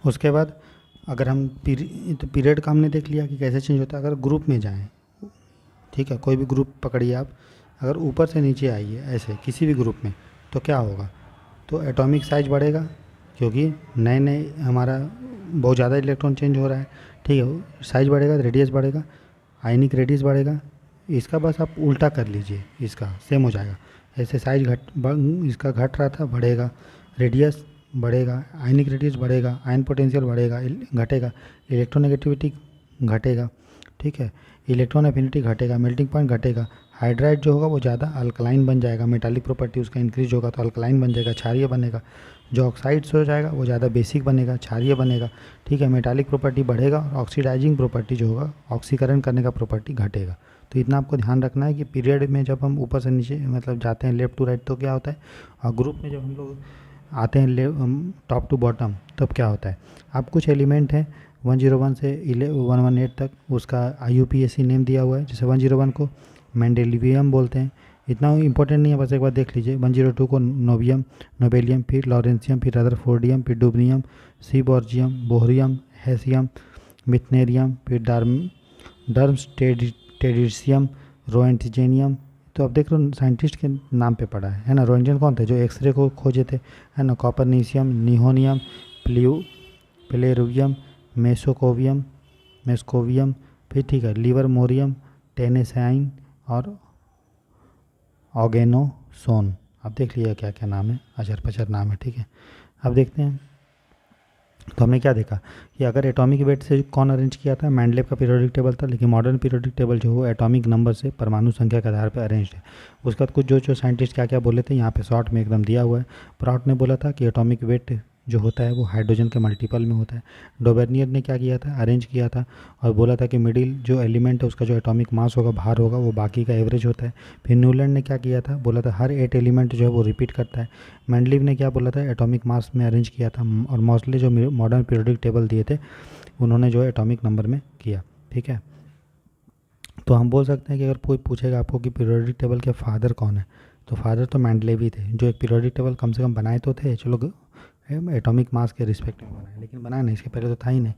उसके बाद अगर हम तो पीरियड का हमने देख लिया कि कैसे चेंज होता है। अगर ग्रुप में जाएं, ठीक है, कोई भी ग्रुप पकड़िए आप, अगर ऊपर से नीचे आइए ऐसे किसी भी ग्रुप में, तो क्या होगा, तो एटॉमिक साइज बढ़ेगा, क्योंकि नए नए हमारा बहुत ज़्यादा इलेक्ट्रॉन चेंज हो रहा है, ठीक है। साइज बढ़ेगा, रेडियस बढ़ेगा, आयनिक रेडियस बढ़ेगा। इसका बस आप उल्टा कर लीजिए, इसका सेम हो जाएगा। ऐसे साइज इसका घट रहा था, बढ़ेगा, रेडियस बढ़ेगा, आयनिक रेडियस बढ़ेगा, आयन पोटेंशियल बढ़ेगा, घटेगा, इलेक्ट्रोनेगेटिविटी घटेगा, ठीक है, इलेक्ट्रॉन एफिनिटी घटेगा, मेल्टिंग पॉइंट घटेगा। हाइड्राइड जो होगा वो ज़्यादा अल्कलाइन बन जाएगा, मेटालिक प्रॉपर्टी उसका इंक्रीज होगा तो अल्कलाइन बन जाएगा, क्षारीय बनेगा। जो ऑक्साइड्स हो जाएगा वो ज़्यादा बेसिक बनेगा, क्षारीय बनेगा, ठीक है। मेटालिक प्रॉपर्टी बढ़ेगा और ऑक्सीडाइजिंग प्रॉपर्टी जो होगा, ऑक्सीकरण करने का प्रॉपर्टी घटेगा। तो इतना आपको ध्यान रखना है कि पीरियड में जब हम ऊपर से नीचे मतलब जाते हैं लेफ़्ट टू राइट तो क्या होता है, और ग्रुप में जब हम लोग आते हैं टॉप टू बॉटम तब क्या होता है। अब कुछ एलिमेंट हैं 101 से 118 तक, उसका IUPAC नेम दिया हुआ है। जैसे 101 को मेंडेलिवियम बोलते हैं, इतना इंपॉर्टेंट नहीं है, बस एक बार देख लीजिए। 102 को नोबियम, नोबेलियम, फिर लॉरेंसियम, फिर रदरफोर्डियम, फिर डुबनियम, सीबॉर्जियम, बोहरियम, हेसियम, मिथनेरियम, फिर डर्म्स टेरिसियम, रोएंटिजेनियम। तो अब देख लो साइंटिस्ट के नाम पे पड़ा है ना। रोएंटिजन कौन थे, जो एक्सरे को खोजे थे, है ना। कॉपरनीशियम, निहोनियम, प्लेरुवियम, मेसोकोवियम, मेस्कोवियम, फिर ठीक है, लिवरमोरियम, टेनेसाइन और ऑर्गेनोसोन। अब देख लिया क्या क्या नाम है, अचर पचर नाम है, ठीक है। अब देखते हैं, तो हमने क्या देखा कि अगर एटॉमिक वेट से कौन अरेंज किया था, मेंडलेव का पीरियोडिक टेबल था, लेकिन मॉडर्न पीरियोडिक टेबल जो है एटॉमिक नंबर से परमाणु संख्या के आधार पर अरेंज है। उसके बाद कुछ जो साइंटिस्ट क्या क्या बोले थे यहाँ पे शॉर्ट में एकदम दिया हुआ है। प्राउट ने बोला था कि एटॉमिक वेट जो होता है वो हाइड्रोजन के मल्टीपल में होता है। डोबेर्नियर ने क्या किया था, अरेंज किया था और बोला था कि मिडिल जो एलिमेंट है उसका जो एटॉमिक मास होगा, भार होगा, वो बाकी का एवरेज होता है। फिर न्यूलैंड ने क्या किया था, बोला था हर 8 एलिमेंट जो है वो रिपीट करता है। मेंडलीव ने क्या बोला था, एटॉमिक मास में अरेंज किया था। और मोस्टली जो मॉडर्न पीरियोडिक टेबल दिए थे उन्होंने जो है एटॉमिक नंबर में किया, ठीक है। तो हम बोल सकते हैं कि अगर कोई पूछेगा आपको कि पीरियोडिक टेबल के फादर कौन है, तो फादर तो मेंडलेव ही थे, जो एक पीरियोडिक टेबल कम से कम बनाए तो थे, चलो एटॉमिक मास के रिस्पेक्ट में बनाए, लेकिन बनाया नहीं, इसके पहले तो था ही नहीं।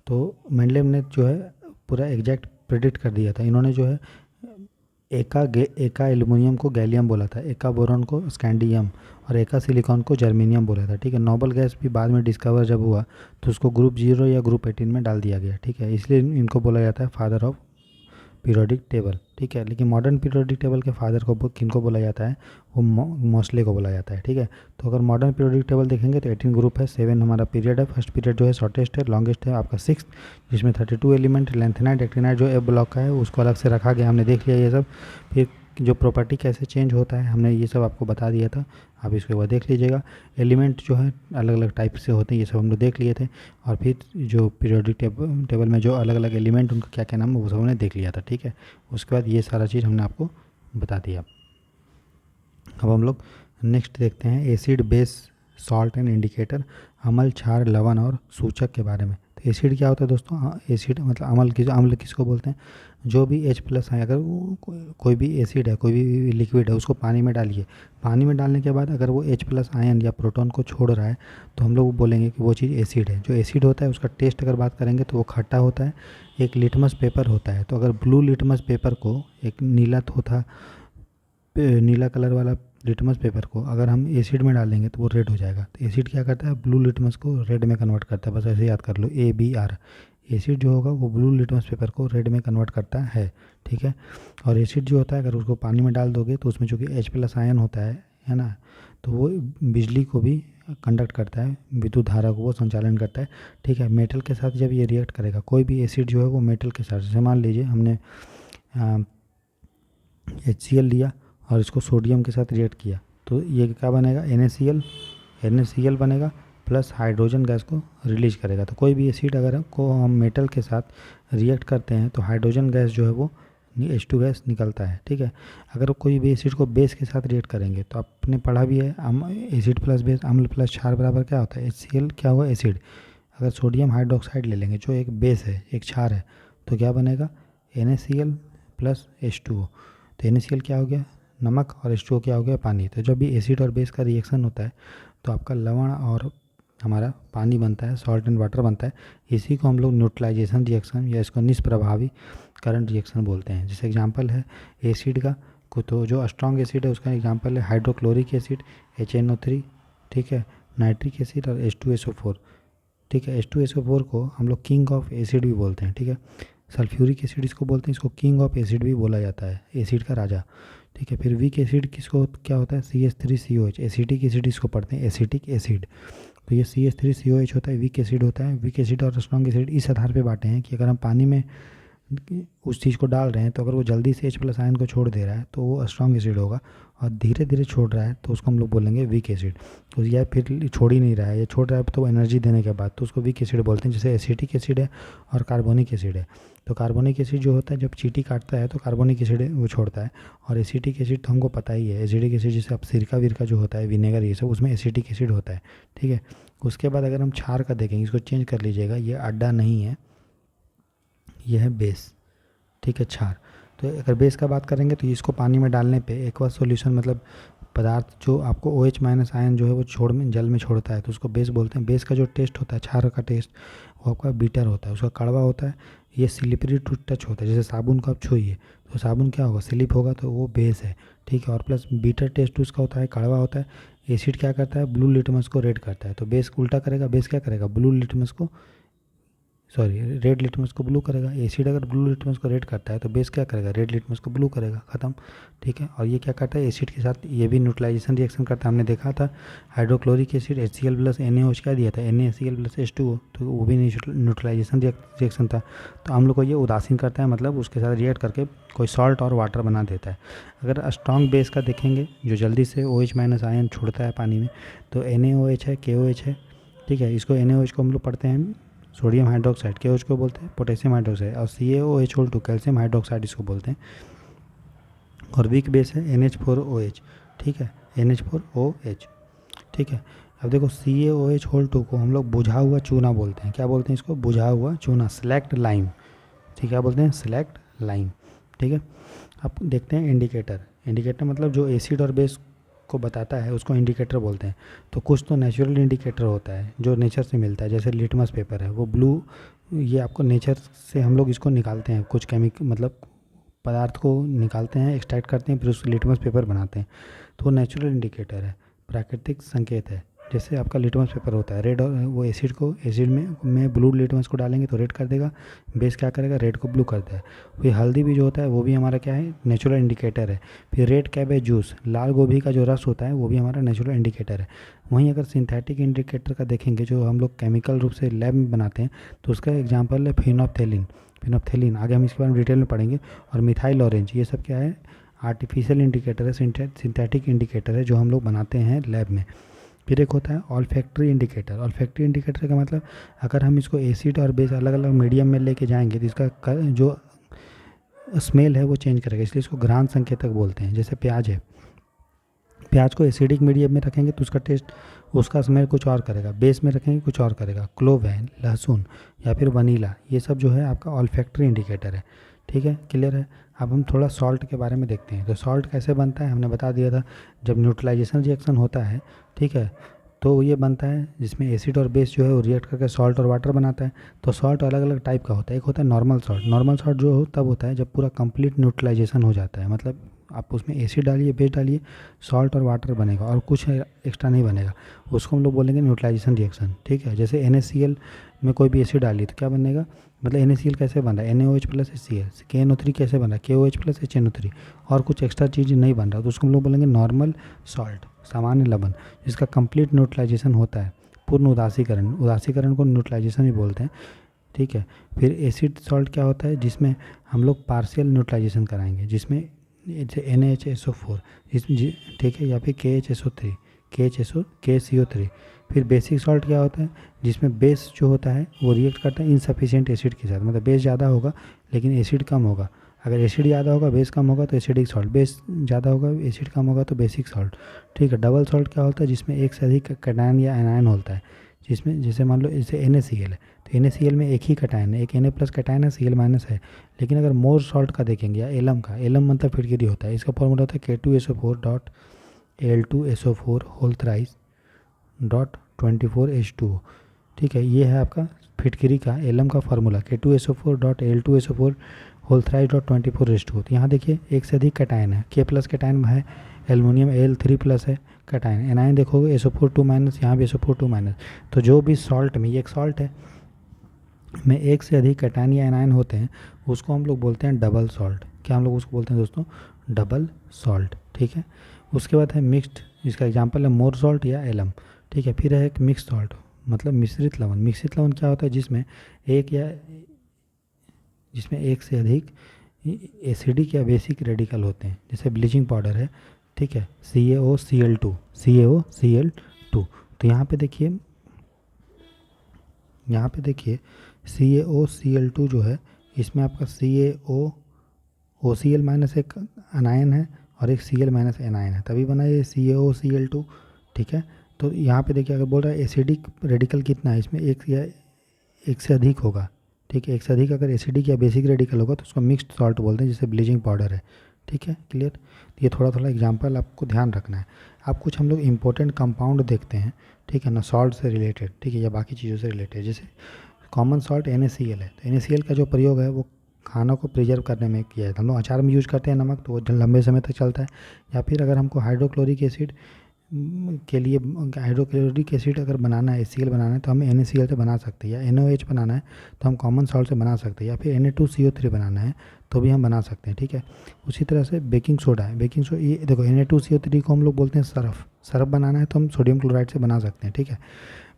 तो मेंडलेव ने जो है पूरा एग्जैक्ट प्रिडिक्ट कर दिया था। इन्होंने जो है एका एल्युमिनियम को गैलियम बोला था, एका बोरॉन को स्कैंडियम और एका सिलिकॉन को जर्मेनियम बोला था, ठीक है। नोबल गैस भी बाद में डिस्कवर जब हुआ तो उसको ग्रुप 0 या ग्रुप 18 में डाल दिया गया, ठीक है। इसलिए इनको बोला जाता है फादर ऑफ पीरियोडिक टेबल, ठीक है। लेकिन मॉडर्न पीरियोडिक टेबल के फादर को किनको बोला जाता है, वो मोस्ले को बोला जाता है, ठीक है। तो अगर मॉडर्न पीरियोडिक टेबल देखेंगे तो 18 ग्रुप है, 7 हमारा पीरियड है। फर्स्ट पीरियड जो है शॉर्टेस्ट है, लॉन्गेस्ट है आपका 6, जिसमें 32 एलिमेंट। लेंथेनाइट एक्टिनाइट जो एफ ब्लॉक का है उसको अलग से रखा गया, हमने देख लिया ये सब। फिर जो प्रॉपर्टी कैसे चेंज होता है हमने ये सब आपको बता दिया था, आप इसके बाद देख लीजिएगा। एलिमेंट जो है अलग अलग टाइप से होते हैं, ये सब हम लोग देख लिए थे। और फिर जो पीरियोडिक टेबल में जो अलग अलग एलिमेंट उनका क्या क्या नाम है वो सब हमने देख लिया था, ठीक है। उसके बाद ये सारा चीज़ हमने आपको बता दिया। अब हम लोग नेक्स्ट देखते हैं acid, base, salt and indicator, अम्ल, क्षार, लवण और सूचक के बारे में। तो एसिड क्या होता है दोस्तों, एसिड मतलब अम्ल किसको बोलते हैं, जो भी H+ है, अगर वो कोई भी एसिड है, कोई भी लिक्विड है, उसको पानी में डालिए, पानी में डालने के बाद अगर वो H+ आयन या प्रोटॉन को छोड़ रहा है तो हम लोग बोलेंगे कि वो चीज़ एसिड है। जो एसिड होता है उसका टेस्ट अगर बात करेंगे तो वो खट्टा होता है। एक लिटमस पेपर होता है, तो अगर ब्लू लिटमस पेपर को, एक नीला कलर वाला लिटमस पेपर को अगर हम एसिड में डालेंगे तो वो रेड हो जाएगा। तो एसिड क्या करता है, ब्लू लिटमस को रेड में कन्वर्ट करता है, बस ऐसे याद कर लो, ABR। एसिड जो होगा वो ब्लू लिटमस पेपर को रेड में कन्वर्ट करता है, ठीक है। और एसिड जो होता है अगर उसको पानी में डाल दोगे तो उसमें चूँकि H+ आयन होता है ना, तो वो बिजली को भी कंडक्ट करता है, विद्युत धारा को वो संचालन करता है, ठीक है। मेटल के साथ जब ये रिएक्ट करेगा, कोई भी एसिड जो है वो मेटल के साथ, जैसे मान लीजिए हमने HCl लिया और इसको सोडियम के साथ रिएक्ट किया, तो ये क्या बनेगा, NaCl बनेगा प्लस हाइड्रोजन गैस को रिलीज करेगा। तो कोई भी एसिड अगर को हम मेटल के साथ रिएक्ट करते हैं तो हाइड्रोजन गैस जो है वो H2 गैस निकलता है, ठीक है। अगर कोई भी एसिड को बेस के साथ रिएक्ट करेंगे तो आपने पढ़ा भी है, एसिड प्लस बेस, अम्ल प्लस क्षार बराबर क्या होता है, HCl क्या हुआ, एसिड। अगर सोडियम हाइड्रोक्साइड ले लेंगे जो एक बेस है, एक क्षार है, तो क्या बनेगा, NaCl प्लस H2O। तो NaCl क्या हो गया, नमक, और H2O क्या हो गया, पानी। तो जब भी एसिड और बेस का रिएक्शन होता है तो आपका लवण और हमारा पानी बनता है, सॉल्ट एंड वाटर बनता है। इसी को हम लोग न्यूट्रलाइजेशन रिएक्शन या इसको निष्प्रभावी करंट रिएक्शन बोलते हैं। जैसे एग्जांपल है एसिड का, तो जो स्ट्रॉन्ग एसिड है उसका एग्जांपल है हाइड्रोक्लोरिक एसिड HNO3, ठीक है, नाइट्रिक एसिड और H2SO4, ठीक है। H2SO4 को हम लोग किंग ऑफ एसिड भी बोलते हैं, ठीक है। सल्फ्यूरिक एसिड इसको बोलते हैं, इसको किंग ऑफ एसिड भी बोला जाता है, एसिड का राजा, ठीक है। फिर वीक एसिड किसको क्या होता है, CH3COH, एसिटिक एसिड इसको पढ़ते हैं, एसिटिक एसिड। तो ये CH3COH होता है, वीक एसिड होता है। वीक एसिड और स्ट्रॉन्ग एसिड इस आधार पे बांटे हैं कि अगर हम पानी में उस चीज़ को डाल रहे हैं तो अगर वो जल्दी से H+ आयन को छोड़ दे रहा है तो वो स्ट्रॉन्ग एसिड होगा, और धीरे धीरे छोड़ रहा है तो उसको हम लोग बोलेंगे वीक एसिड। तो यह फिर छोड़ ही नहीं रहा है, ये छोड़ रहा है तो एनर्जी देने के बाद, तो उसको वीक एसिड बोलते हैं। जैसे एसिटिक एसिड है और कार्बोनिक एसिड है। तो कार्बोनिक एसिड जो होता है जब चींटी काटता है तो कार्बोनिक एसिड वो छोड़ता है, और एसिटिक एसिड तो हमको पता ही है, एसिटिक एसिड जैसे अब सिरका विरका जो होता है, विनेगर, ये सब उसमें एसिटिक एसिड होता है, ठीक है। उसके बाद अगर हम क्षार का देखेंगे, इसको चेंज कर लीजिएगा, ये अड्डा नहीं है, यह है बेस, ठीक है, क्षार। तो अगर बेस का बात करेंगे तो इसको पानी में डालने पे एक्वस सॉल्यूशन, मतलब पदार्थ जो आपको OH- आयन जो है वो जल में छोड़ता है, तो उसको बेस बोलते हैं। बेस का जो टेस्ट होता है, क्षार का टेस्ट, वो आपका बीटर होता है, उसका कड़वा होता है, ये स्लिपरी टू टच होता है। जैसे साबुन को आप छूइए तो साबुन क्या होगा, स्लिप होगा, तो वो बेस है, ठीक है। और प्लस बीटर टेस्ट उसका होता है, कड़वा होता है। एसिड क्या करता है, ब्लू लिटमस को रेड करता है, तो बेस उल्टा करेगा, बेस क्या करेगा, ब्लू लिटमस को, सॉरी, रेड लिटमस को ब्लू करेगा। एसिड अगर ब्लू लिटमस को रेड करता है तो बेस क्या करेगा, रेड लिटमस को ब्लू करेगा, ख़त्म, ठीक है। और ये क्या करता है, एसिड के साथ ये भी न्यूट्रलाइजेशन रिएक्शन करता है। हमने देखा था hydrochloric acid HCl plus NaOH क्या दिया था, NaCl प्लस H2O, तो वो भी न्यूट्रलाइजेशन रिएक्शन था। तो हम लोग को ये उदासीन करता है, मतलब उसके साथ रिएक्ट करके कोई सॉल्ट और वाटर बना देता है। अगर स्ट्रॉन्ग बेस का देखेंगे जो जल्दी से OH- आयन छोड़ता है पानी में, तो NaOH है, KOH है, ठीक है। इसको NaOH को हम लोग पढ़ते हैं सोडियम हाइड्रोक्साइड, KOH को बोलते हैं पोटेशियम हाइड्रोक्साइड, और CaOH कैल्शियम हाइड्रोक्साइड इसको बोलते हैं। और वीक बेस है NH4OH, ठीक है, NH4OH, ठीक है। अब देखो CaOH को हम लोग बुझा हुआ चूना बोलते हैं, क्या बोलते हैं इसको, बुझा हुआ चूना, स्लैक्ड लाइम, ठीक है, क्या बोलते हैं, स्लैक्ड लाइम, ठीक है। अब देखते हैं इंडिकेटर। इंडिकेटर मतलब जो एसिड और बेस को बताता है उसको इंडिकेटर बोलते हैं। तो कुछ तो नेचुरल इंडिकेटर होता है जो नेचर से मिलता है, जैसे लिटमस पेपर है, वो ब्लू, ये आपको नेचर से हम लोग इसको निकालते हैं, कुछ केमिकल मतलब पदार्थ को निकालते हैं, एक्सट्रैक्ट करते हैं, फिर उसको लिटमस पेपर बनाते हैं, तो वो नेचुरल इंडिकेटर है, प्राकृतिक संकेत है। जैसे आपका लिटमस पेपर होता है रेड, और वो एसिड को, एसिड में ब्लू लिटमस को डालेंगे तो रेड कर देगा, बेस क्या करेगा, रेड को ब्लू करता है। फिर हल्दी भी जो होता है वो भी हमारा क्या है, नेचुरल इंडिकेटर है। फिर रेड कैबेज जूस, लाल गोभी का जो रस होता है वो भी हमारा नेचुरल इंडिकेटर है। वहीं अगर सिंथेटिक इंडिकेटर का देखेंगे जो हम लोग केमिकल रूप से लैब में बनाते हैं, तो उसका एग्जाम्पल है फिनोप्थेलिन, आगे हम इसके बारे में डिटेल में पढ़ेंगे। और मिथाइल ऑरेंज, ये सब क्या है, आर्टिफिशियल इंडिकेटर है, सिंथेटिक इंडिकेटर है जो हम लोग बनाते हैं लैब में। फिर एक होता है ऑल्फैक्टरी इंडिकेटर। ऑल्फैक्टरी इंडिकेटर का मतलब अगर हम इसको एसिड और बेस अलग अलग मीडियम में लेके जाएंगे तो इसका जो स्मेल है वो चेंज करेगा, इसलिए इसको घ्राण संकेतक बोलते हैं। जैसे प्याज है, प्याज को एसिडिक मीडियम में रखेंगे तो उसका टेस्ट, उसका स्मेल कुछ और करेगा, बेस में रखेंगे कुछ और करेगा। क्लोव है, लहसुन या फिर वनीला, ये सब जो है आपका ऑल्फैक्टरी इंडिकेटर है, ठीक है, क्लियर है। अब हम थोड़ा सॉल्ट के बारे में देखते हैं। तो सॉल्ट कैसे बनता है हमने बता दिया था, जब न्यूट्रलाइजेशन रिएक्शन होता है, ठीक है, तो ये बनता है जिसमें एसिड और बेस जो है वो रिएक्ट करके सॉल्ट और वाटर बनाता है। तो सॉल्ट अलग अलग टाइप का होता है। एक होता है नॉर्मल सॉल्ट। नॉर्मल सॉल्ट जो हो तब होता है जब पूरा कंप्लीट न्यूट्रलाइजेशन हो जाता है, मतलब आप उसमें एसिड डालिए, बेस डालिए, सॉल्ट और वाटर बनेगा और कुछ एक्स्ट्रा नहीं बनेगा, उसको हम लोग बोलेंगे न्यूट्रलाइजेशन रिएक्शन, ठीक है। जैसे NaCl में कोई भी एसिड डालिए तो क्या बनेगा, मतलब NaCl कैसे बन रहा है, NaOH प्लस HCl, KNO3 कैसे बन रहा है, KOH प्लस HNO3, और कुछ एक्स्ट्रा चीज़ नहीं बन रहा, तो उसको हम लोग बोलेंगे नॉर्मल सॉल्ट, सामान्य लवण, जिसका कंप्लीट न्यूट्रलाइजेशन होता है, पूर्ण उदासीकरण, उदासीकरण को न्यूट्रलाइजेशन भी बोलते हैं, ठीक है। फिर एसिड सॉल्ट क्या होता है, जिसमें हम लोग पार्शियल न्यूट्रलाइजेशन कराएंगे, जिसमें NaHSO4, ठीक है, या फिर KHSO3, KCO3। फिर बेसिक सॉल्ट क्या होता है, जिसमें बेस जो होता है वो रिएक्ट करता है इनसफिशिएंट एसिड के साथ, मतलब बेस ज़्यादा होगा लेकिन एसिड कम होगा, अगर एसिड ज़्यादा होगा बेस कम होगा तो एसिडिक सॉल्ट, बेस ज़्यादा होगा एसिड कम होगा तो बेसिक सॉल्ट, ठीक है। डबल सॉल्ट क्या होता है, जिसमें एक से अधिक कैटायन या एनायन होता है, जिसमें जैसे मान लो जैसे NaCl है, तो NaCl में एक ही कैटायन है, एक Na प्लस कैटायन है, Cl माइनस है। लेकिन अगर मोर सॉल्ट का देखेंगे या एलम का, एलम मतलब फिटकरी होता है, इसका फॉर्मूला होता है K2SO4 dot Al2SO4 whole thrice dot 24H2O, ठीक है। ये है आपका फिटकरी का एलम का formula K2SO4 dot Al2SO4 whole thrice dot 24H2O। तो यहाँ देखिए एक से अधिक कैटायन है, K प्लस कैटायन है एल्युमिनियम, Al3 प्लस है कैटायन, एनायन देखोगे SO4 2 माइनस, यहाँ भी SO4 2 माइनस। तो जो भी सॉल्ट में, ये एक सॉल्ट है, में एक से अधिक कैटायन या एनायन होते हैं, उसको हम लोग बोलते हैं डबल सॉल्ट। क्या हम लोग उसको बोलते हैं दोस्तों, डबल सॉल्ट, ठीक है। उसके बाद है मिक्स्ड, जिसका एग्जांपल है मोर सॉल्ट या एलम, ठीक है। फिर है एक मिक्स सॉल्ट, मतलब मिश्रित लवण। मिश्रित लवण क्या होता है, जिसमें एक से अधिक एसिडिक या बेसिक रेडिकल होते हैं, जैसे ब्लीचिंग पाउडर है, ठीक है, CaOCl2। तो यहाँ पे देखिए CaOCl2 जो है, इसमें आपका OCl माइनस एक अनायन है और एक Cl माइनस एनायन है, तभी बना ये CaOCl2, ठीक है। तो यहाँ पे देखिए अगर बोल रहा है एसिडिक रेडिकल कितना है, इसमें एक से अधिक होगा, ठीक है, एक से अधिक अगर एसिडिक या बेसिक रेडिकल होगा तो उसको मिक्स्ड सॉल्ट बोलते हैं, जैसे ब्लीचिंग पाउडर है, ठीक है, क्लियर। तो ये थोड़ा एग्जाम्पल आपको ध्यान रखना है। अब कुछ हम लोग इंपॉर्टेंट कंपाउंड देखते हैं, ठीक है ना, सॉल्ट से रिलेटेड, ठीक है, या बाकी चीज़ों से रिलेटेड। जैसे कॉमन सॉल्ट NaCl है, तो NaCl का जो प्रयोग है वो खाना को प्रिजर्व करने में किया जाता है। हम लोग अचार में यूज़ करते हैं नमक, तो वो लंबे समय तक चलता है। या फिर अगर हमको हाइड्रोक्लोरिक एसिड के लिए, हाइड्रोक्लोरिक एसिड अगर बनाना है, HCl बनाना है, तो हम NaCl से बना सकते हैं, या NaOH बनाना है तो हम कॉमन सॉल्ट से बना सकते हैं, या फिर Na2CO3 बनाना है तो भी हम बना सकते हैं, ठीक है। उसी तरह से बेकिंग सोडा है, बेकिंग सोडा ये देखो Na2CO3 को हम लोग बोलते हैं सरफ बनाना है तो हम सोडियम क्लोराइड से बना सकते हैं, ठीक है।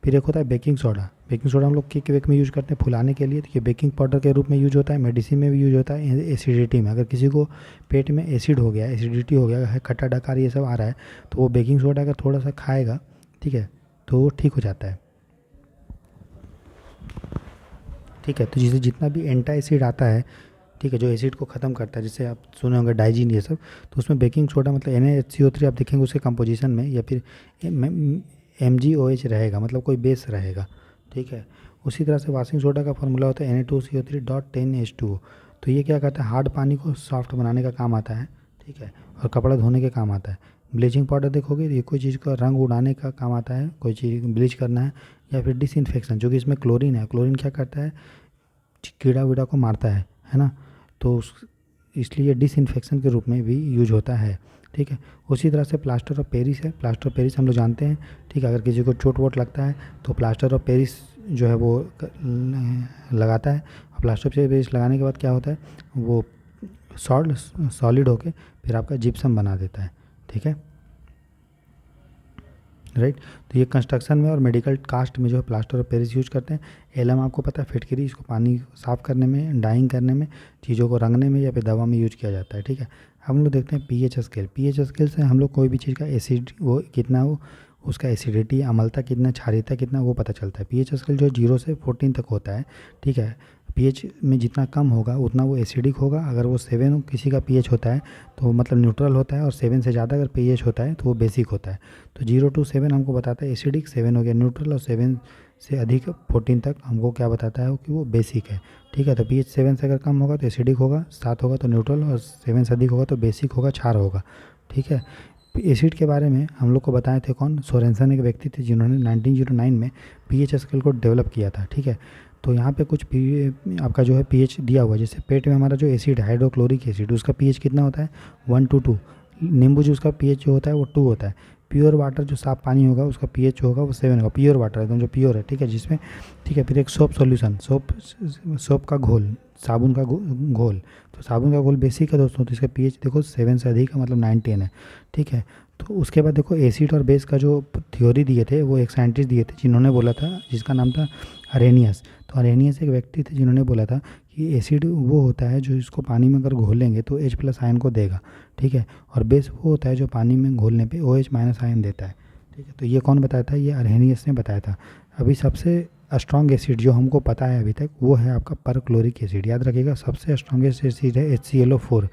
फिर एक होता है बेकिंग सोडा। बेकिंग सोडा हम लोग केक वेक में यूज़ करते हैं फुलाने के लिए, तो ये बेकिंग पाउडर के रूप में यूज होता है, मेडिसिन में भी यूज होता है, एसिडिटी में, अगर किसी को पेट में एसिड हो गया, एसिडिटी हो गया है, खट्टा डकार ये सब आ रहा है, तो वो बेकिंग सोडा अगर थोड़ा सा खाएगा, ठीक है, तो वो ठीक हो जाता है, ठीक है। तो जिसे जितना भी एंटा एसिड आता है, ठीक है, जो एसिड को ख़त्म करता है, जैसे आप सुने होंगे डाइजीन ये सब, तो उसमें बेकिंग सोडा मतलब NaHCO3 आप देखेंगे उसके कंपोजिशन में, या फिर MgOH रहेगा, मतलब कोई बेस रहेगा, ठीक है। उसी तरह से वॉशिंग सोडा का फार्मूला होता है Na2CO3 डॉट 10H2O। तो ये क्या करता है, हार्ड पानी को सॉफ्ट बनाने का काम आता है, ठीक है, और कपड़ा धोने के काम आता है। ब्लीचिंग पाउडर देखोगे, ये कोई चीज़ का रंग उड़ाने का काम आता है, कोई चीज़ ब्लीच करना है, या फिर डिसइंफेक्शन, जो कि इसमें क्लोरीन है, क्लोरीन क्या करता है, कीड़ा वीड़ा को मारता है ना, तो इसलिए डिसइंफेक्शन के रूप में भी यूज होता है, ठीक है। उसी तरह से प्लास्टर ऑफ पेरिस है, प्लास्टर ऑफ पेरिस हम लोग जानते हैं, ठीक है, अगर किसी को चोट वोट लगता है तो प्लास्टर ऑफ पेरिस जो है वो लगाता है, और प्लास्टर ऑफ पेरिस लगाने के बाद क्या होता है, वो सॉलिड होके फिर आपका जिप्सम बना देता है, ठीक है, राइट। तो ये कंस्ट्रक्शन में और मेडिकल कास्ट में जो है प्लास्टर ऑफ पेरिस यूज करते हैं। एलम आपको पता है फिटकरी, इसको पानी साफ़ करने में, डाइंग करने में, चीज़ों को रंगने में या फिर दवा में यूज किया जाता है, ठीक है। हम लोग देखते हैं पीएच स्केल। पीएच स्केल से हम लोग कोई भी चीज़ का एसिड वो कितना, वो उसका एसिडिटी, अम्लता कितना, क्षारीयता कितना, वो पता चलता है। पीएच स्केल जो 0 से 14 तक होता है, ठीक है। पीएच में जितना कम होगा उतना वो एसिडिक होगा, अगर वो 7 किसी का पीएच होता है तो मतलब न्यूट्रल होता है, और 7 से ज़्यादा अगर पीएच होता है तो वो बेसिक होता है। तो 0 to 7 हमको बताता है एसिडिक, 7 हो गया न्यूट्रल, और 7 से अधिक 14 तक हमको क्या बताता है कि वो बेसिक है, ठीक है। तो पीएच 7 से अगर कम होगा तो एसिडिक होगा, 7 होगा तो न्यूट्रल, और 7 से अधिक होगा तो बेसिक होगा, क्षार होगा, ठीक है। एसिड के बारे में हम लोग को बताए थे कौन, सोरेनसन एक व्यक्ति थे जिन्होंने 1909 में पीएच स्केल को डेवलप किया था, ठीक है। तो यहाँ पे कुछ आपका जो है पीएच दिया हुआ है, जैसे पेट में हमारा जो एसिड है हाइड्रोक्लोरिक एसिड, उसका पीएच कितना होता है 1 to 2। नींबू जूस का पीएच जो होता है वो 2 होता है। प्योर वाटर जो साफ पानी होगा उसका पीएच होगा वो 7 होगा, प्योर वाटर एकदम जो प्योर है, ठीक है, जिसमें, ठीक है। फिर एक सोप सॉल्यूशन, सोप का घोल, साबुन का घोल, तो साबुन का घोल बेसिक है दोस्तों, तो इसका पीएच देखो 7 से अधिक है, मतलब 9-10 है, ठीक है। तो उसके बाद देखो एसिड और बेस का जो थ्योरी दिए थे वो एक साइंटिस्ट दिए थे जिन्होंने बोला था, जिसका नाम था अरेनियस। तो अरेनियस एक व्यक्ति थे जिन्होंने बोला था कि एसिड वो होता है जो इसको पानी में अगर घोलेंगे तो H+ आयन को देगा, ठीक है, और बेस वो होता है जो पानी में घोलने पे OH- आयन देता है, ठीक है। तो ये कौन बताया था? ये अरेनियस ने बताया था। अभी सबसे स्ट्रॉन्ग एसिड जो हमको पता है अभी तक वो है आपका परक्लोरिक एसिड, याद रखिएगा, सबसे स्ट्रॉन्गेस्ट एसिड है HClO4,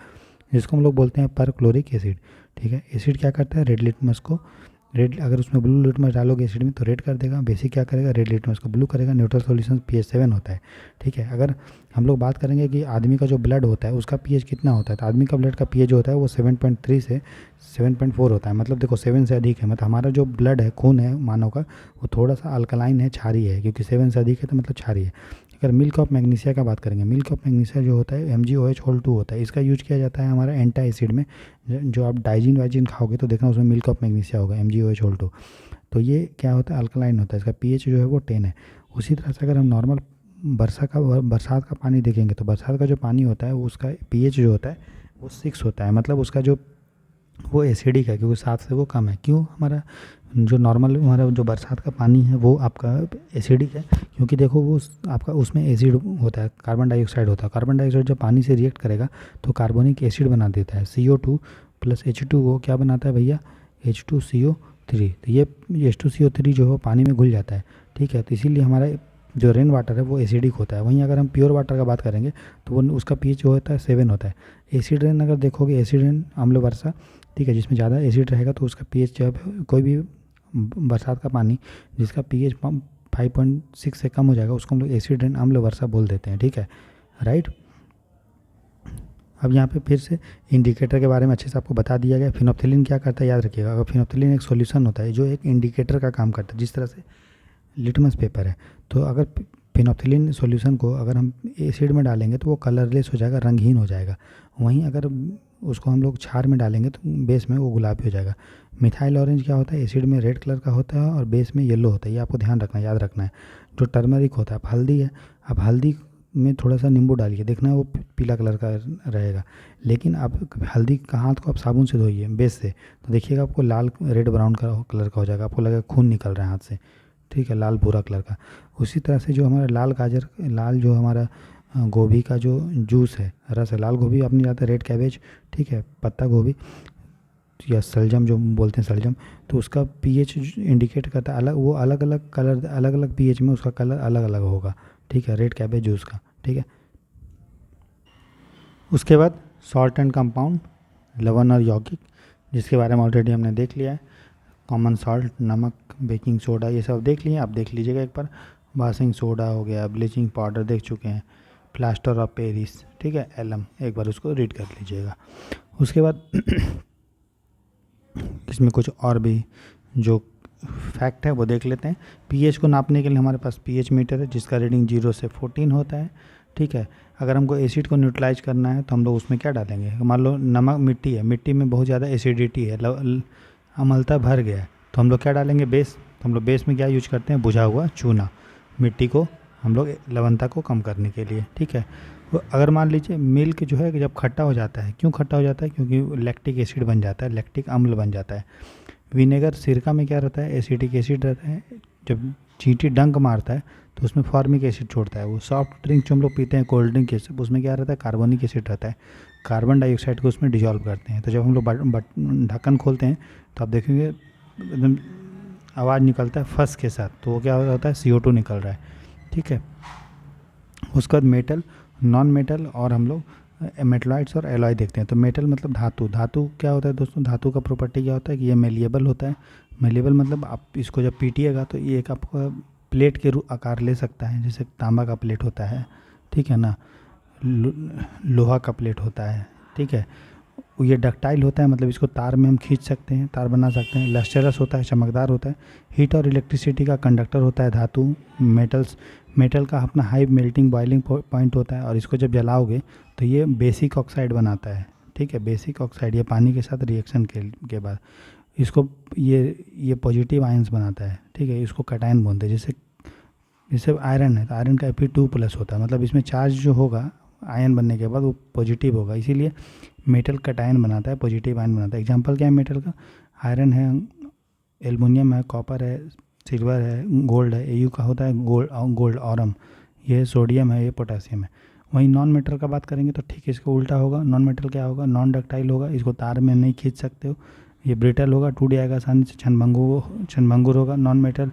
जिसको हम लोग बोलते हैं परक्लोरिक एसिड, ठीक है। एसिड क्या करता है? रेड लिटमस को, रेड, अगर उसमें ब्लू लिटमस डालोगे एसिड में तो रेड कर देगा, बेसिक क्या करेगा? रेड लिटमस को ब्लू करेगा, न्यूट्रल सॉल्यूशन pH 7 होता है, ठीक है। अगर हम लोग बात करेंगे कि आदमी का जो ब्लड होता है उसका pH कितना होता है, तो आदमी का ब्लड का pH जो होता है वो 7.3 से 7.4 होता है, मतलब देखो 7 से अधिक है, मतलब हमारा जो ब्लड है, खून है मानव का, वो थोड़ा सा अल्कलाइन है, क्षारीय है, क्योंकि 7 से अधिक है तो मतलब क्षारीय है। अगर मिल्क ऑफ मैग्नीशिया का बात करेंगे, मिल्क ऑफ मैग्नीशिया जो होता है MgOH2 होता है, इसका यूज किया जाता है हमारा एंटा एसिड में। जो आप डाइजिन वाइजिन खाओगे तो देखना उसमें मिल्क ऑफ मैग्नीशिया होगा, MgOH2। तो ये क्या होता है? अल्कलाइन होता है, इसका pH जो है वो 10 है। उसी तरह से अगर हम नॉर्मल बरसात का पानी देखेंगे तो बरसात का जो पानी होता है वो उसका pH जो होता है वो 6 होता है, मतलब उसका जो वो एसिडिक है, क्योंकि 7 से वो कम है। क्यों? हमारा जो नॉर्मल हमारा जो बरसात का पानी है वो आपका एसिडिक है, क्योंकि देखो वो आपका उसमें एसिड होता है, कार्बन डाइऑक्साइड होता है। कार्बन डाइऑक्साइड जब पानी से रिएक्ट करेगा तो कार्बोनिक एसिड बना देता है, CO2 + H2O क्या बनाता है भैया? H2CO3। तो ये H2CO3 जो है पानी में घुल जाता है, ठीक है। तो इसीलिए हमारा जो रेन वाटर है वो एसिडिक होता है। वहीं अगर हम प्योर वाटर का बात करेंगे तो वो उसका pH जो होता है 7 होता है। एसिड रेन अगर देखोगे, एसिड रेन अम्ल वर्षा, ठीक है, जिसमें ज़्यादा एसिड रहेगा तो उसका pH जो है, कोई भी बरसात का पानी जिसका pH 5.6 से कम हो जाएगा उसको हम लोग एसिड रेन अम्ल वर्षा बोल देते हैं, ठीक है, राइट। अब यहाँ पे फिर से इंडिकेटर के बारे में अच्छे से आपको बता दिया गया। फिनोप्थिलीन क्या करता है याद रखिएगा। अगर फिनोप्थिलीन एक सॉल्यूशन होता है जो एक इंडिकेटर का काम करता है, जिस तरह से लिटमस पेपर है, तो अगर फिनोप्थिलीन सॉल्यूशन को अगर हम एसिड में डालेंगे तो वो कलरलेस हो जाएगा, रंगहीन हो जाएगा। वहीं अगर उसको हम लोग क्षार में डालेंगे तो बेस में वो गुलाबी हो जाएगा। मिथाइल ऑरेंज क्या होता है? एसिड में रेड कलर का होता है और बेस में येलो होता है, ये आपको ध्यान रखना, याद रखना है। जो टर्मरिक होता है, अब हल्दी है, अब हल्दी में थोड़ा सा नींबू डालिए, देखना है वो पीला कलर का रहेगा। लेकिन आप हल्दी का हाथ को आप साबुन से धोइए बेस से, तो देखिएगा आपको लाल रेड ब्राउन कलर का हो जाएगा, आपको लगेगा खून निकल रहा है हाथ से, ठीक है, लाल भूरा कलर का। उसी तरह से जो हमारा लाल गाजर, लाल जो हमारा गोभी का जो जूस है, रस है, लाल गोभी अपनी जाता है, रेड कैबेज, ठीक है, पत्ता गोभी या सलजम जो बोलते हैं सलजम, तो उसका pH इंडिकेट करता है अलग, वो अलग अलग कलर, अलग अलग pH में उसका कलर अलग अलग होगा, ठीक है, रेड कैबेज जूस का, ठीक है। उसके बाद सॉल्ट एंड कंपाउंड, लवण और यौगिक, जिसके बारे में ऑलरेडी हमने देख लिया है। कॉमन सॉल्ट, नमक, बेकिंग सोडा, ये सब देख लिए, आप देख लीजिएगा एक बार। वाशिंग सोडा हो गया, ब्लीचिंग पाउडर देख चुके हैं, प्लास्टर ऑफ पेरिस, ठीक है, एलम, एक बार उसको रीड कर लीजिएगा। उसके बाद इसमें कुछ और भी जो फैक्ट है वो देख लेते हैं। pH को नापने के लिए हमारे पास pH मीटर है जिसका रीडिंग 0 से 14 होता है, ठीक है। अगर हमको एसिड को न्यूट्रलाइज करना है तो हम लोग उसमें क्या डालेंगे? मान लो नमक, मिट्टी है, मिट्टी में बहुत ज़्यादा एसिडिटी है, अम्लता भर गया है, तो हम लोग क्या डालेंगे? बेस। तो हम लोग बेस में क्या यूज करते हैं? बुझा हुआ चूना, मिट्टी को हम लोग लवणता को कम करने के लिए, ठीक है। अगर मान लीजिए मिल्क जो है जब खट्टा हो जाता है, क्यों खट्टा हो जाता है? क्योंकि लैक्टिक एसिड बन जाता है, लैक्टिक अम्ल बन जाता है। विनेगर, सिरका में क्या रहता है? एसिटिक एसिड रहता है। जब चींटी डंक मारता है तो उसमें फॉर्मिक एसिड छोड़ता है। वो सॉफ्ट ड्रिंक जो हम लोग पीते हैं, कोल्ड ड्रिंक, ये सब, उसमें क्या रहता है? कार्बोनिक एसिड रहता है। कार्बन डाइऑक्साइड को उसमें डिजॉल्व करते हैं। तो जब हम लोग ढक्कन खोलते हैं तो आप देखेंगे एकदम आवाज़ निकलता है फस के साथ, तो वो क्या होता है? CO2 निकल रहा है, ठीक है। उसके बाद मेटल, नॉन मेटल और हम लोग मेटलॉइड्स और एलॉय देखते हैं। तो मेटल मतलब धातु। धातु क्या होता है दोस्तों? धातु का प्रॉपर्टी क्या होता है कि ये मेलिएबल होता है। मेलिएबल मतलब आप इसको जब पीटिएगा तो ये एक आपका प्लेट के आकार ले सकता है, जैसे तांबा का प्लेट होता है, ठीक है ना, लोहा का प्लेट होता है, ठीक है। ये डक्टाइल होता है, मतलब इसको तार में हम खींच सकते हैं, तार बना सकते हैं। लस्टरस होता है, चमकदार होता है। हीट और इलेक्ट्रिसिटी का कंडक्टर होता है धातु। मेटल का अपना हाई मेल्टिंग बॉइलिंग पॉइंट होता है, और इसको जब जलाओगे तो ये बेसिक ऑक्साइड बनाता है, ठीक है, बेसिक ऑक्साइड, ये पानी के साथ रिएक्शन के बाद। इसको ये पॉजिटिव आयंस बनाता है, ठीक है, इसको कैटायन बोलते हैं। जैसे आयरन है तो आयरन का Fe2+ होता है, मतलब इसमें चार्ज जो होगा आयन बनने के बाद वो पॉजिटिव होगा, इसीलिए मेटल कैटायन बनाता है, पॉजिटिव आयन बनाता है। एग्जांपल क्या है मेटल का? आयरन है, एल्युमिनियम है, कॉपर है, सिल्वर है, गोल्ड है। Au का होता है गोल्ड ऑरम, ये सोडियम है, ये पोटेशियम है। वहीं नॉन मेटल का बात करेंगे तो ठीक है, इसको उल्टा होगा। नॉन मेटल क्या होगा? नॉन डक्टाइल होगा, इसको तार में नहीं खींच सकते हो, ये ब्रिटल होगा, टूट जाएगा आसानी से, क्षणभंगुर होगा। नॉन मेटल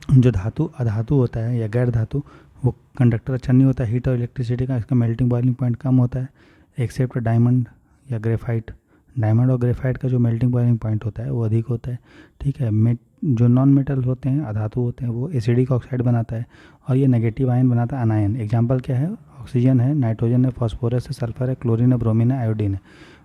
जो अधातु होता है या गैर धातु, वो कंडक्टर अच्छा नहीं होता है हीट और इलेक्ट्रिसिटी का, इसका मेल्टिंग बॉइलिंग पॉइंट कम होता है, एक्सेप्ट डायमंड या ग्रेफाइट। डायमंड और ग्रेफाइट का जो मेल्टिंग बॉइलिंग पॉइंट होता है वो अधिक होता है, ठीक है। जो नॉन मेटल होते हैं, अधातु होते हैं, वो एसिडिक ऑक्साइड बनाता है और ये नेगेटिव आयन बनाता है, अनायन। एग्जाम्पल क्या है? ऑक्सीजन है, नाइट्रोजन है, फॉस्फोरस है, सल्फर है, क्लोरीन है, ब्रोमीन है, आयोडीन है।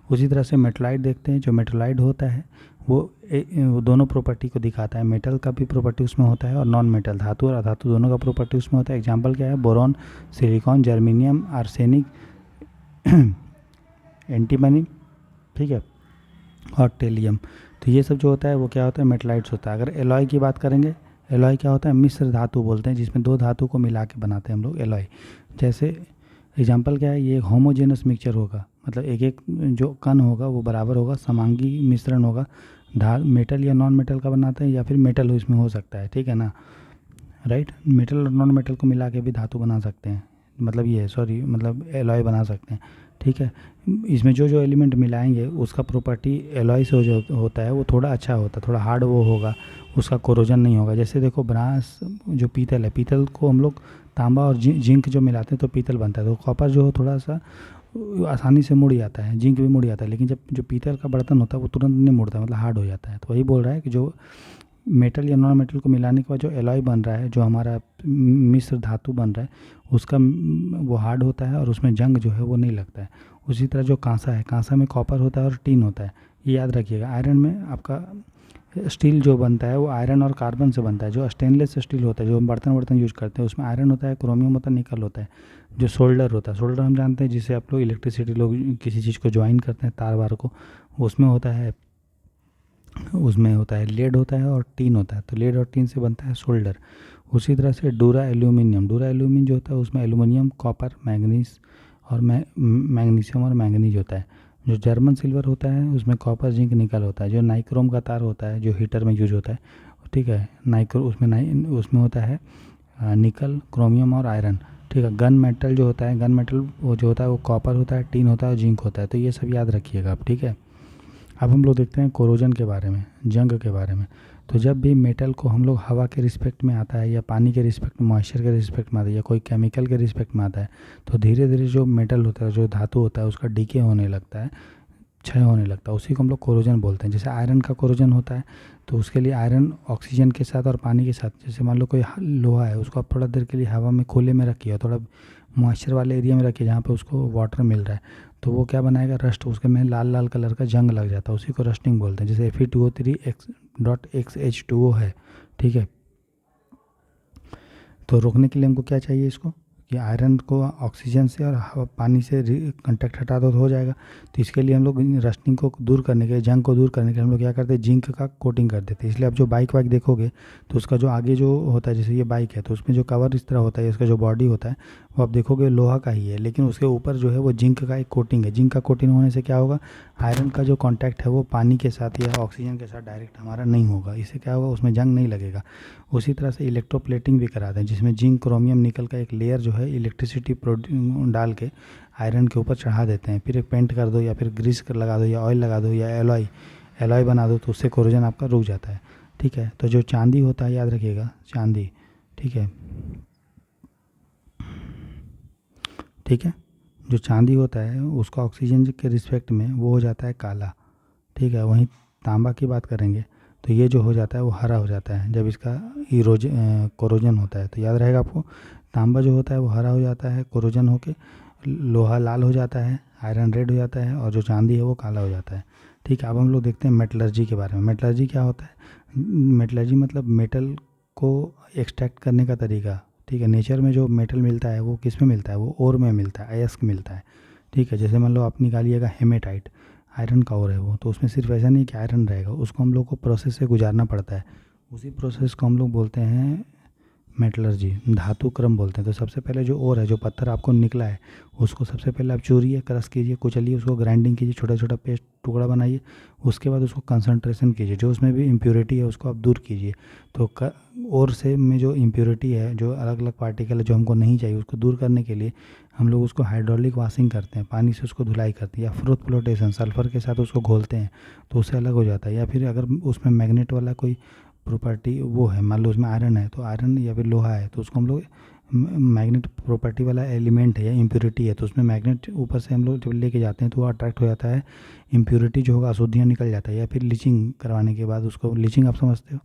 उसी तरह से मेटलाइट देखते हैं, जो मेटलाइट होता है वो दोनों प्रॉपर्टी को दिखाता है, मेटल का भी प्रॉपर्टी उसमें होता है और नॉन मेटल धातु और अधातु दोनों का प्रॉपर्टी उसमें होता है। एग्जांपल क्या है? Boron, silicon, germanium, arsenic, antimony, ठीक है, और टेलियम। तो ये सब जो होता है वो क्या होता है? मेटलाइट्स होता है। अगर एलॉय की बात करेंगे, एलॉय क्या होता है? मिश्र धातु बोलते हैं, जिसमें दो धातु को मिला के बनाते हैं हम लोग एलॉय। जैसे एग्जांपल क्या है? ये एक होमोजेनस मिक्सचर होगा, मतलब एक एक जो कण होगा वो बराबर होगा, समांगी मिश्रण होगा। मेटल या नॉन मेटल का बनाते हैं, या फिर मेटल इसमें हो सकता है, ठीक है ना, राइट। मेटल और नॉन मेटल को मिला के भी धातु बना सकते हैं, मतलब ये सॉरी मतलब एलॉय बना सकते हैं, ठीक है। इसमें जो जो एलिमेंट मिलाएंगे उसका प्रॉपर्टी एलॉय से जो होता है वो थोड़ा अच्छा होता है, थोड़ा हार्ड वो होगा, उसका कोरोजन नहीं होगा। जैसे देखो ब्रास जो पीतल है, पीतल को हम लोग तांबा और जिंक जो मिलाते हैं तो पीतल बनता है। तो कॉपर जो थोड़ा सा आसानी से मुड़ जाता है, जिंक भी मुड़ जाता है, लेकिन जब जो पीतल का बर्तन होता है वो तुरंत नहीं मुड़ता, मतलब हार्ड हो जाता है। तो वही बोल रहा है कि जो मेटल या नॉन मेटल को मिलाने के बाद जो एलॉय बन रहा है, जो हमारा मिश्र धातु बन रहा है, उसका वो हार्ड होता है और उसमें जंग जो है वो नहीं लगता है। उसी तरह जो कांसा है, कांसा में कॉपर होता है और टीन होता है, ये याद रखिएगा। आयरन में आपका स्टील जो बनता है वो आयरन और कार्बन से बनता है। जो स्टेनलेस स्टील होता है, जो हम बर्तन यूज करते हैं, उसमें आयरन होता है, क्रोमियम होता है, निकल होता है। जो सोल्डर होता है, सोल्डर हम जानते हैं जिसे आप लोग इलेक्ट्रिसिटी लोग किसी चीज़ को ज्वाइन करते हैं, तार वार को, उसमें होता है लेड होता है और टीन होता है। तो लेड और टीन से बनता है सोल्डर। उसी तरह से डूरा एल्यूमिनियम जो होता है उसमें एल्यूमिनियम, कॉपर, मैंगनीज और मैग्नीशियम और मैंगनीज होता है। जो जर्मन सिल्वर होता है उसमें कॉपर, जिंक, निकल होता है। जो नाइक्रोम का तार होता है जो हीटर में यूज होता है, ठीक है, उसमें होता है निकल, क्रोमियम और आयरन, ठीक है। गन मेटल जो होता है, वो जो होता है वो कॉपर होता है, टीन होता है और जिंक होता है। तो ये सब याद रखिएगा आप, ठीक है। अब हम लोग देखते हैं कोरोजन के बारे में, जंग के बारे में। तो जब भी मेटल को हम लोग हवा के रिस्पेक्ट में आता है या पानी के रिस्पेक्ट में, मॉइस्चर के रिस्पेक्ट में आता है या कोई केमिकल के रिस्पेक्ट में आता है, तो धीरे धीरे जो मेटल होता है, जो धातु होता है, उसका डीके होने लगता है, क्षय होने लगता है। उसी को हम लोग कोरोजन बोलते हैं। जैसे आयरन का कोरोजन होता है तो उसके लिए आयरन ऑक्सीजन के साथ और पानी के साथ, जैसे मान लो कोई लोहा है, उसको आप थोड़ा देर के लिए हवा में खुले में रखिए और थोड़ा मॉइस्चर वाले एरिया में रखिए जहाँ पे उसको वाटर मिल रहा है, तो वो क्या बनाएगा? रस्ट, उसके में लाल लाल कलर का जंग लग जाता है, उसी को रस्टिंग बोलते हैं। जैसे Fe2O3.XH2O है, ठीक है। तो रोकने के लिए हमको क्या चाहिए? इसको कि आयरन को ऑक्सीजन से और पानी से कंटेक्ट हटा दो तो हो जाएगा। तो इसके लिए हम लोग रस्टिंग को दूर करने के लिए, जंग को दूर करने के लिए हम लोग क्या करते हैं? जिंक का कोटिंग कर देते हैं। इसलिए आप जो बाइक वाइक देखोगे तो उसका जो आगे जो होता है, जैसे ये बाइक है तो उसमें जो कवर इस तरह होता है, इसका जो बॉडी होता है वो आप देखोगे लोहा का ही है, लेकिन उसके ऊपर जो है वो जिंक का एक कोटिंग है। जिंक का कोटिंग होने से क्या होगा? आयरन का जो कॉन्टैक्ट है वो पानी के साथ या ऑक्सीजन के साथ डायरेक्ट हमारा नहीं होगा, इससे क्या होगा? उसमें जंग नहीं लगेगा। उसी तरह से इलेक्ट्रोप्लेटिंग भी कराते हैं, जिसमें जिंक, क्रोमियम, निकल का एक लेयर जो है इलेक्ट्रिसिटी डाल के आयरन के ऊपर चढ़ा देते हैं। फिर एक पेंट कर दो या फिर ग्रीस कर लगा दो या ऑयल लगा दो या एलॉय बना दो, तो उससे कोरोजन आपका रुक जाता है, ठीक है। तो जो चांदी होता है, याद रखिएगा, चांदी, ठीक है, ठीक है, जो चांदी होता है उसका ऑक्सीजन के रिस्पेक्ट में वो हो जाता है काला, ठीक है। वहीं तांबा की बात करेंगे तो ये जो हो जाता है वो हरा हो जाता है जब इसका कोरोजन होता है। तो याद रहेगा आपको, तांबा जो होता है वो हरा हो जाता है कोरोजन होके, लोहा लाल हो जाता है, आयरन रेड हो जाता है और जो चांदी है वो काला हो जाता है, ठीक है। अब हम लोग देखते हैं मेटलर्जी के बारे में। मेटलर्जी क्या होता है? मेटलर्जी मतलब मेटल को एक्सट्रैक्ट करने का तरीका, ठीक है। नेचर में जो मेटल मिलता है वो किस में मिलता है? वो ओर में मिलता है, अयस्क मिलता है, ठीक है। जैसे मान लो आप निकालिएगा हेमेटाइट, आयरन का ओर है वो, तो उसमें सिर्फ ऐसा नहीं कि आयरन रहेगा, उसको हम लोग को प्रोसेस से गुजारना पड़ता है। उसी प्रोसेस को हम लोग बोलते हैं मेटलर्जी, धातु क्रम बोलते हैं। तो सबसे पहले जो ओर है, जो पत्थर आपको निकला है, उसको सबसे पहले आप चूरिए, क्रश कीजिए, कुचलिए, उसको ग्राइंडिंग कीजिए, छोटा छोटा पेस्ट टुकड़ा बनाइए। उसके बाद उसको कंसंट्रेशन कीजिए, जो उसमें भी इम्प्योरिटी है उसको आप दूर कीजिए। तो ओर से में जो इम्प्योरिटी है, जो अलग अलग पार्टिकल है जो हमको नहीं चाहिए, उसको दूर करने के लिए हम लोग उसको हाइड्रोलिक वॉशिंग करते हैं, पानी से उसको धुलाई करते हैं, या फ्रूट फ्लोटेशन सल्फ़र के साथ उसको घोलते हैं तो उससे अलग हो जाता है। या फिर अगर उसमें मैग्नेट वाला कोई प्रॉपर्टी वो है, मान लो उसमें आयरन है, तो आयरन या फिर लोहा है, तो उसको हम लोग मैग्नेट प्रॉपर्टी वाला एलिमेंट है या इम्प्योरिटी है, तो उसमें मैग्नेट ऊपर से हम लोग जब लेके जाते हैं तो वो अट्रैक्ट हो जाता है, इम्प्योरिटी जो होगा अशुद्धियाँ निकल जाता है। या फिर लीचिंग करवाने के बाद उसको, लीचिंग आप समझते हो,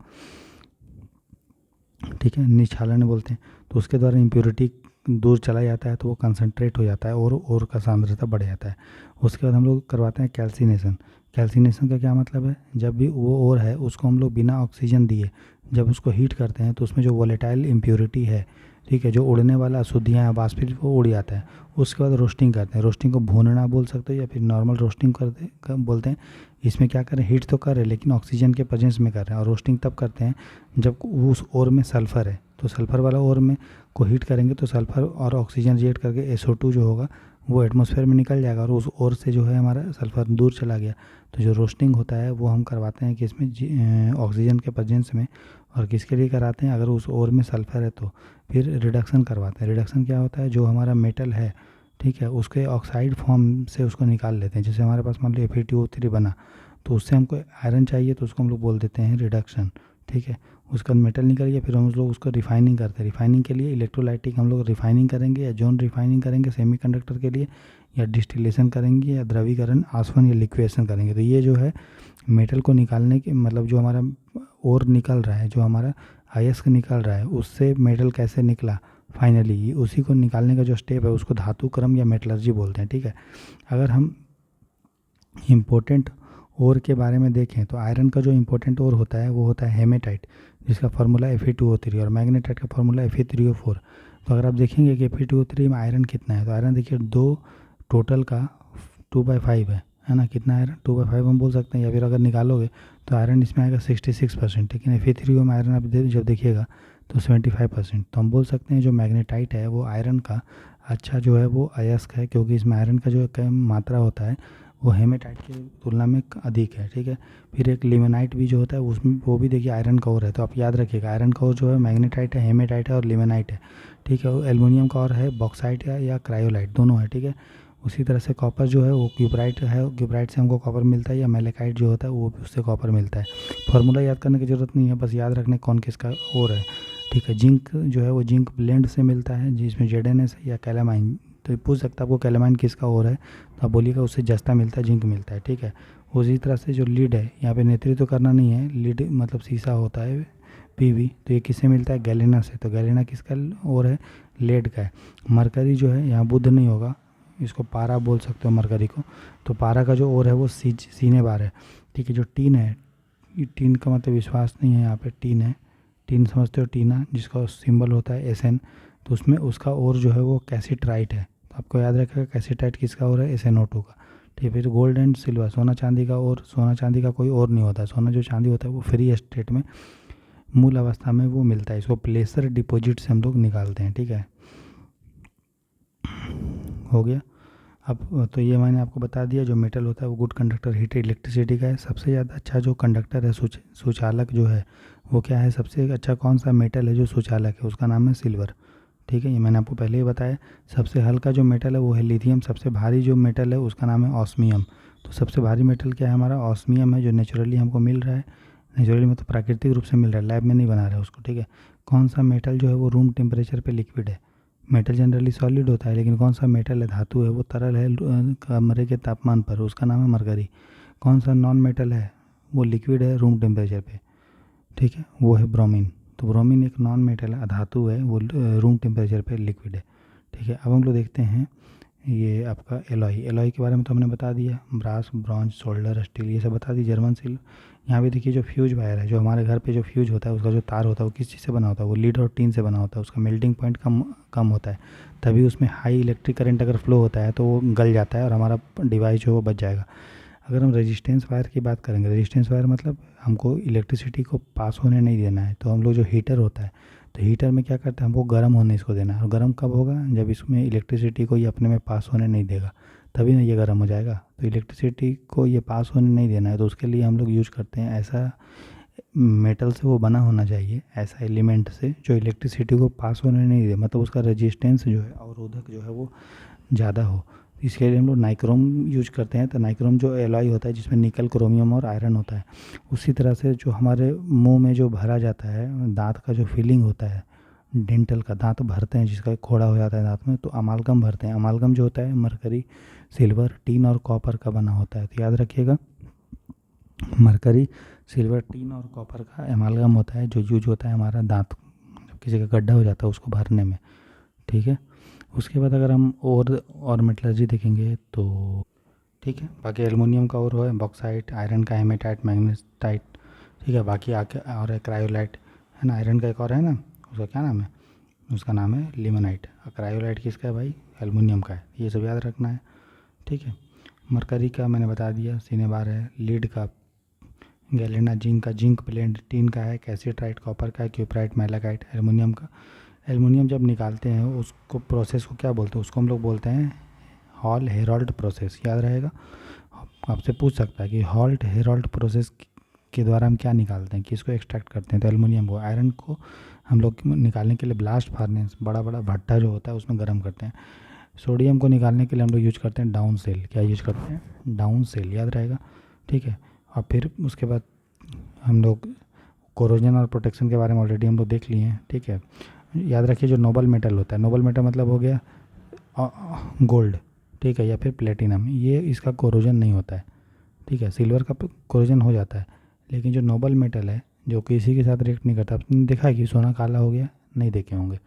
ठीक है, निछालन बोलते हैं। तो उसके द्वारा इम्प्योरिटी दूर चला जाता है, तो वो कंसंट्रेट हो जाता है और का सांद्रता बढ़ जाता है। उसके बाद हम लोग करवाते हैं कैल्सिनेशन। कैल्सिनेशन का क्या मतलब है, जब भी वो ओर है उसको हम लोग बिना ऑक्सीजन दिए जब उसको हीट करते हैं तो उसमें जो वोलेटाइल इम्प्योरिटी है, ठीक है, जो उड़ने वाला अशुद्धियाँ हैं, वाष्पित, वो उड़ जाता है। उसके बाद रोस्टिंग करते हैं। रोस्टिंग को भूनना बोल सकते हो या फिर नॉर्मल रोस्टिंग बोलते हैं। इसमें क्या करें, हीट तो कर रहे हैं लेकिन ऑक्सीजन के प्रेजेंस में कर रहे हैं। और रोस्टिंग तब करते हैं जब उस ओर में सल्फ़र है, तो सल्फ़र वाला ओर में को हीट करेंगे तो सल्फ़र और ऑक्सीजन रिएक्ट करके SO2 जो होगा वो एटमॉस्फेयर में निकल जाएगा और उस ओर से जो है हमारा सल्फ़र दूर चला गया। तो जो रोस्टिंग होता है वो हम करवाते हैं कि इसमें ऑक्सीजन के प्रेजेंस में। और किसके लिए कराते हैं, अगर उस ओर में सल्फ़र है तो फिर रिडक्शन करवाते हैं। रिडक्शन क्या होता है, जो हमारा मेटल है, ठीक है, उसके ऑक्साइड फॉर्म से उसको निकाल लेते हैं। जैसे हमारे पास मान लो FeTO3 बना, तो उससे हमको आयरन चाहिए तो उसको हम लोग बोल देते हैं रिडक्शन, ठीक है। उसका मेटल निकल गया, फिर हम लोग उसको रिफाइनिंग करते हैं। रिफाइनिंग के लिए इलेक्ट्रोलाइटिक हम लोग रिफाइनिंग करेंगे, या जोन रिफाइनिंग करेंगे सेमीकंडक्टर के लिए, या डिस्टिलेशन करेंगे, या द्रवीकरण, आसवन या लिक्वेशन करेंगे। तो ये जो है मेटल को निकालने के मतलब जो हमारा और निकल रहा है, जो हमारा अयस्क निकल रहा है, उससे मेटल कैसे निकला फाइनली, उसी को निकालने का जो स्टेप है उसको धातु क्रम या मेटलर्जी बोलते हैं, ठीक है। अगर हम इम्पोर्टेंट ओर के बारे में देखें तो आयरन का जो इम्पोर्टेंट ओर होता है वो होता है हेमेटाइट, जिसका फार्मूला Fe2O3, और मैग्नेटाइट का फार्मूला Fe3O4। तो अगर आप देखेंगे कि Fe2O3 में आयरन कितना है, तो आयरन देखिए दो टोटल का 2/5 है ना, कितना आयरन 2/5 हम बोल सकते हैं। या फिर अगर निकालोगे तो आयरन इसमें आएगा 66%, लेकिन Fe3O में आयरन आप जब देखिएगा तो 75%। तो हम बोल सकते हैं जो मैग्नेटाइट है वो आयरन का अच्छा जो है वो अयस्क है, क्योंकि इसमें आयरन का जो कम मात्रा होता है वो हेमेटाइट की तुलना में अधिक है, ठीक है। फिर एक लिमेनाइट भी जो होता है उसमें वो भी देखिए आयरन का ओर है। तो आप याद रखिएगा आयरन का ओर जो है मैग्नेटाइट है, हेमेटाइट है और लिमेनाइट है, ठीक है। एल्युमिनियम का ओर है बॉक्साइट या क्रायोलाइट, दोनों है, ठीक है। उसी तरह से कॉपर जो है वो क्यूबराइट है, क्यूबराइट से हमको कॉपर मिलता है, या मेलेकाइट जो होता है वो भी उससे कॉपर मिलता है। फार्मूला याद करने की ज़रूरत नहीं है, बस याद रखने कौन किसका ओर है, ठीक है। जिंक जो है वो जिंक ब्लेंड से मिलता है, जिसमें ZNS है, या कैलामाइन। तो ये पूछ सकता है आपको कैलामाइन किसका ओर है, तो आप बोलिएगा उससे जस्ता मिलता है, जिंक मिलता है, ठीक है। उसी तरह से जो लीड है, यहाँ पे नेतृत्व करना नहीं है, लीड मतलब शीशा होता है PV, तो ये किससे मिलता है, गैलेना से। तो गैलेना किसका ओर है, लेड का है। मरकरी जो है, यहाँ बुध नहीं होगा, इसको पारा बोल सकते हो मरकरी को। तो पारा का जो ओर है वो सीने बार है, ठीक है। जो टीन है, टीन का मतलब विश्वास नहीं है, यहाँ पे टीन है, टीन समझते हो, टीना, जिसका सिंबल होता है SN। तो उसमें उसका ओर जो है वो कैसिट्राइट है। तो आपको याद रखेगा कैसिट्राइट किसका ओर है, SnO2 का, ठीक है। फिर गोल्ड एंड सिल्वर, सोना चांदी का ओर, सोना चांदी का कोई और नहीं होता। सोना जो चांदी होता है वो फ्री स्टेट में मूल अवस्था में वो मिलता है, इसको प्लेसर डिपॉजिट से हम लोग निकालते हैं, ठीक है। हो गया। अब तो ये मैंने आपको बता दिया, जो मेटल होता है वो गुड कंडक्टर हीट इलेक्ट्रिसिटी का है। सबसे ज़्यादा अच्छा जो कंडक्टर है, सुचालक जो है वो क्या है, सबसे अच्छा कौन सा मेटल है जो सुचालक है, उसका नाम है सिल्वर, ठीक है। ये मैंने आपको पहले ही बताया। सबसे हल्का जो मेटल है वो है लिथियम। सबसे भारी जो मेटल है उसका नाम है ऑस्मियम। तो सबसे भारी मेटल क्या है, हमारा ऑस्मियम है, जो नेचुरली हमको मिल रहा है। नेचुरली मतलब प्राकृतिक रूप से मिल रहा है, लैब में नहीं बना रहे उसको, ठीक है। कौन सा मेटल जो है वो रूम टेम्परेचर पे लिक्विड है। मेटल जनरली सॉलिड होता है, लेकिन कौन सा मेटल है, धातु है, वो तरल है कमरे के तापमान पर, उसका नाम है मरकरी। कौन सा नॉन मेटल है, वो लिक्विड है रूम टेम्परेचर पे, ठीक है, वो है ब्रोमीन। तो ब्रोमीन एक नॉन मेटल है, धातु है, वो रूम टेम्परेचर पे लिक्विड है, ठीक है। अब हम लोग देखते हैं ये आपका एलॉय। एलॉय के बारे में तो हमने बता दिया, ब्रास, ब्रॉन्ज, सोल्डर, स्टील, ये सब बता दी, जर्मन सिल्वर। यहाँ पे देखिए जो फ्यूज वायर है, जो हमारे घर पे जो फ्यूज होता है उसका जो तार होता है वो किस चीज़ से बना होता है, वो लीड और टीन से बना होता है। उसका मेल्टिंग पॉइंट कम कम होता है, तभी उसमें हाई इलेक्ट्रिक करंट अगर फ्लो होता है तो वो गल जाता है और हमारा डिवाइस जो है वो बच जाएगा। अगर हम रेजिस्टेंस वायर की बात करेंगे, रेजिस्टेंस वायर मतलब हमको इलेक्ट्रिसिटी को पास होने नहीं देना है, तो हम लोग जो हीटर होता है, तो हीटर में क्या करते हैं, हमको गर्म होने इसको देना है। और गर्म कब होगा, जब इसमें इलेक्ट्रिसिटी को ये अपने में पास होने नहीं देगा, तभी ना ये गर्म हो जाएगा। तो इलेक्ट्रिसिटी को ये पास होने नहीं देना है, तो उसके लिए हम लोग यूज करते हैं ऐसा मेटल से वो बना होना चाहिए, ऐसा एलिमेंट से जो इलेक्ट्रिसिटी को पास होने नहीं दे, मतलब उसका रेजिस्टेंस जो है, अवरोधक जो है वो ज़्यादा हो। इसके लिए हम लोग नाइक्रोम यूज करते हैं। तो नाइक्रोम जो एलॉय होता है जिसमें निकल, क्रोमियम और आयरन होता है, उसी तरह से जो हमारे मुंह में जो भरा जाता है, दांत का जो फीलिंग होता है, डेंटल का दांत भरते हैं, जिसका खोड़ा हो जाता है दांत में, तो अमालगम भरते हैं। अमालगम जो होता है मरकरी, सिल्वर, टीन और कॉपर का बना होता है। तो याद रखिएगा, मरकरी, सिल्वर, टीन और कॉपर का एमालगम होता है, जो यूज होता है हमारा दांत, जब किसी का गड्ढा हो जाता है उसको भरने में। ठीक है। उसके बाद अगर हम और मेटलर्जी देखेंगे तो ठीक है, बाकी एल्युमिनियम का और है बॉक्साइट, आयरन का हेमेटाइट, मैग्नेटाइट। ठीक है, बाकी आके और है क्रायोलाइट, है ना। आयरन का एक और है ना, उसका क्या नाम है, उसका नाम है लिमोनाइट। और क्रायोलाइट किसका है भाई, एल्युमिनियम का है। ये सब याद रखना है। ठीक है। मरकरी का मैंने बता दिया, सिनेबार है। लीड का गैलेना, जिंक का जिंक प्लेट, टीन का है कैल्सिट्राइट, कॉपर का है क्यूपराइट, मैलाकाइट। एल्युमिनियम का, एल्युमिनियम जब निकालते हैं उसको, प्रोसेस को क्या बोलते हैं, उसको हम लोग बोलते हैं हॉल हेरोल्ड प्रोसेस। याद रहेगा, आपसे पूछ सकता है कि हॉल्ट हेरोल्ड प्रोसेस के द्वारा हम क्या निकालते हैं, किसको एक्सट्रैक्ट करते हैं, तो एल्युमिनियम को। आयरन को हम लोग निकालने के लिए ब्लास्ट फार्नेस, बड़ा बड़ा भट्टा जो होता है उसमें गर्म करते हैं। सोडियम को निकालने के लिए हम लोग यूज करते हैं डाउन सेल। क्या यूज करते हैं, डाउन सेल, याद रहेगा। ठीक है। और फिर उसके बाद हम लोग कोरोजन और प्रोटेक्शन के बारे में ऑलरेडी हम लोग देख लिए हैं। ठीक है। याद रखिए, जो नोबल मेटल होता है, नोबल मेटल मतलब हो गया गोल्ड, ठीक है, या फिर प्लेटिनम, ये इसका कोरोजन नहीं होता है। ठीक है। सिल्वर का कोरोजन हो जाता है, लेकिन जो नोबल मेटल है जो किसी के साथ रिएक्ट नहीं करता, आपने देखा है कि सोना काला हो गया, नहीं देखे होंगे।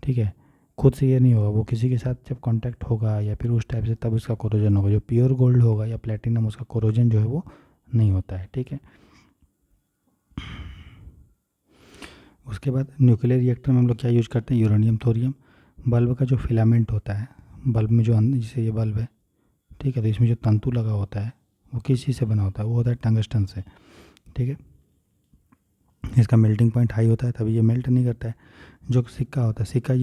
ठीक है। खुद से ये नहीं होगा, वो किसी के साथ जब कांटेक्ट होगा या फिर उस टाइप से, तब उसका कोरोजन होगा। जो प्योर गोल्ड होगा या प्लेटिनम, उसका कोरोजन जो है वो नहीं होता है। ठीक है। उसके बाद न्यूक्लियर रिएक्टर में हम लोग क्या यूज़ करते हैं, यूरेनियम, थोरियम। बल्ब का जो फिलामेंट होता है, बल्ब में जो जैसे ये बल्ब है, ठीक है, तो इसमें जो तंतु लगा होता है वो किस चीज़ से बना होता है, वो होता है टंगस्टन से। ठीक है। इसका मेल्टिंग पॉइंट हाई होता है, तभी ये मेल्ट नहीं करता है। जो सिक्का होता है, सिक्का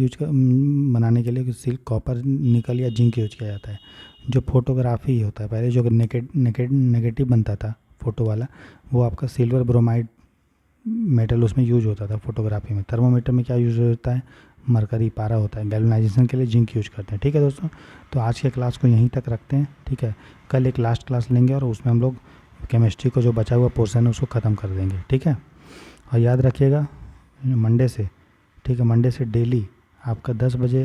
बनाने के लिए सिल्क, कॉपर, निकल या जिंक यूज किया जाता है। जो फोटोग्राफी होता है, पहले जो नेगेटिव बनता था फोटो वाला, वो आपका सिल्वर ब्रोमाइड मेटल उसमें यूज होता था फोटोग्राफी में। थर्मोमीटर में क्या यूज होता है, मरकरी, पारा होता है। गैल्वेनाइजेशन के लिए जिंक यूज करते हैं। ठीक है दोस्तों, तो आज के क्लास को यहीं तक रखते हैं। ठीक है। कल एक लास्ट क्लास लेंगे और उसमें हम लोग केमिस्ट्री को जो बचा हुआ पोर्शन है उसको ख़त्म कर देंगे। ठीक है। और याद रखिएगा, मंडे से, ठीक है, मंडे से डेली आपका 10 बजे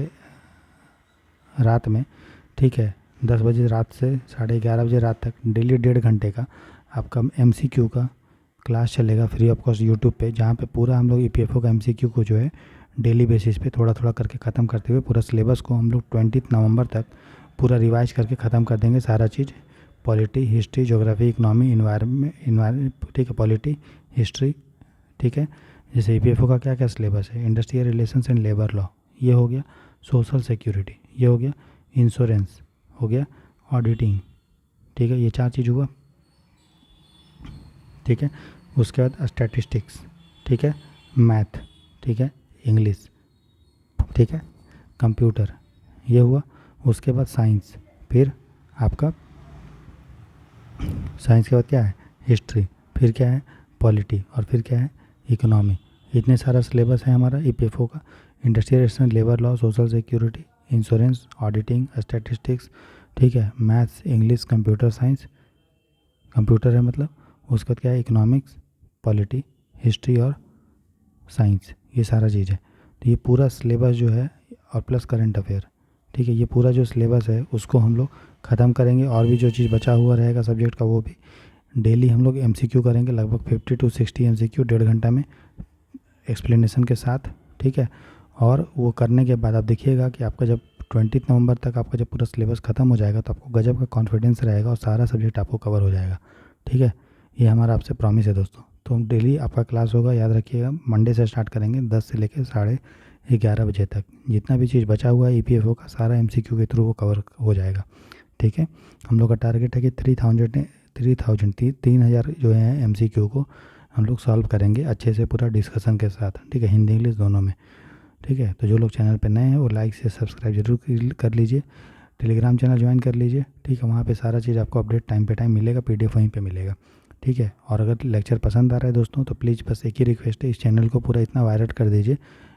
रात में, ठीक है, 10 बजे रात से 11:30 बजे रात तक डेली 1.5 घंटे का आपका MCQ का क्लास चलेगा फ्री ऑफ कॉस्ट यूट्यूब पे, जहाँ पे पूरा हम लोग EPFO का MCQ को जो है डेली बेसिस पे थोड़ा थोड़ा करके ख़त्म करते हुए पूरा सिलेबस को हम लोग 20 नवंबर तक पूरा रिवाइज करके ख़त्म कर देंगे सारा चीज़। Polity, history, geography, economy, environment, ठीक है, पॉलिटी, हिस्ट्री, ठीक है। जैसे EPFO का क्या क्या सिलेबस है, industrial relations and labour law, ये हो गया। सोशल सिक्योरिटी, ये हो गया। इंश्योरेंस हो गया। ऑडिटिंग, ठीक है, ये 4 चीज़ हुआ। ठीक है। उसके बाद स्टैटिस्टिक्स, ठीक है, मैथ, ठीक है, इंग्लिश, ठीक है, कंप्यूटर, ये हुआ। उसके बाद साइंस, फिर आपका साइंस के बाद क्या है, हिस्ट्री, फिर क्या है, पॉलिटी, और फिर क्या है, इकोनॉमी। इतने सारा सिलेबस है हमारा EPFO का। Industrial relation, labour law, social security, insurance, auditing, statistics, ठीक है, maths, English, computer science, computer है मतलब। उसके बाद क्या है, इकोनॉमिक्स, पॉलिटी, हिस्ट्री और साइंस, ये सारा चीज़ है। तो ये पूरा सिलेबस जो है, और प्लस करंट अफेयर, ठीक है, ये पूरा जो सिलेबस है उसको हम लोग ख़त्म करेंगे। और भी जो चीज़ बचा हुआ रहेगा सब्जेक्ट का, वो भी डेली हम लोग MCQ करेंगे, लगभग 50 to 60 MCQ 1.5 घंटा में एक्सप्लेनेशन के साथ। ठीक है। और वो करने के बाद आप देखिएगा कि आपका जब 20 नवंबर तक आपका जब पूरा सिलेबस ख़त्म हो जाएगा, तो आपको गजब का कॉन्फिडेंस रहेगा और सारा सब्जेक्ट आपको कवर हो जाएगा। ठीक है। ये हमारा आपसे प्रॉमिस है दोस्तों। तो डेली आपका क्लास होगा, याद रखिएगा, मंडे से स्टार्ट करेंगे 10 से लेकर 11:30 बजे तक। जितना भी चीज़ बचा हुआ है EPFO का, सारा MCQ के थ्रू वो कवर हो जाएगा। ठीक है। हम लोग का टारगेट है कि 3000 3000 जो है MCQ को हम लोग सॉल्व करेंगे अच्छे से पूरा डिस्कशन के साथ, ठीक है, हिंदी इंग्लिश दोनों में, ठीक है। तो जो लोग चैनल पर नए हैं वो लाइक से सब्सक्राइब जरूर कर लीजिए, टेलीग्राम चैनल ज्वाइन कर लीजिए, ठीक है। वहाँ पे सारा चीज़ आपको अपडेट टाइम पे टाइम मिलेगा, PDF वहीं पे मिलेगा, ठीक है। और अगर लेक्चर पसंद आ रहा है दोस्तों तो प्लीज़ बस एक ही रिक्वेस्ट है, इस चैनल को पूरा इतना वायरल कर दीजिए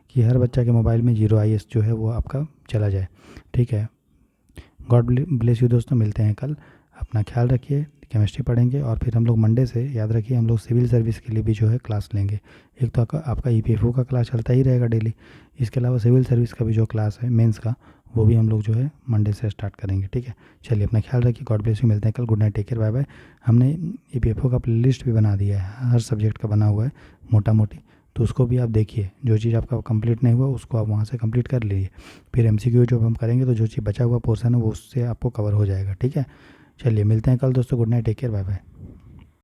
कि हर बच्चा के मोबाइल में 0IS जो है वो आपका चला जाए, ठीक है। गॉड ब्लेस यू दोस्तों, मिलते हैं कल, अपना ख्याल रखिए। केमिस्ट्री पढ़ेंगे और फिर हम लोग मंडे से याद रखिए हम लोग सिविल सर्विस के लिए भी जो है क्लास लेंगे। एक तो आपका EPFO का क्लास चलता ही रहेगा डेली, इसके अलावा सिविल सर्विस का भी जो क्लास है मेंस का वो भी हम लोग जो है मंडे से स्टार्ट करेंगे, ठीक है। चलिए अपना ख्याल रखिए, गॉड ब्लेस यू, मिलते हैं कल, good night, take care, bye bye. हमने EPFO का प्ले लिस्ट भी बना दिया है, हर सब्जेक्ट का बना हुआ है मोटा मोटी, तो उसको भी आप देखिए, जो चीज़ आपका कंप्लीट नहीं हुआ उसको आप वहाँ से कंप्लीट कर लीजिए। फिर MCQ जब हम करेंगे तो जो चीज़ बचा हुआ पोर्सन है वो उससे आपको कवर हो जाएगा, ठीक है। चलिए मिलते हैं कल दोस्तों, good night, take care, bye bye.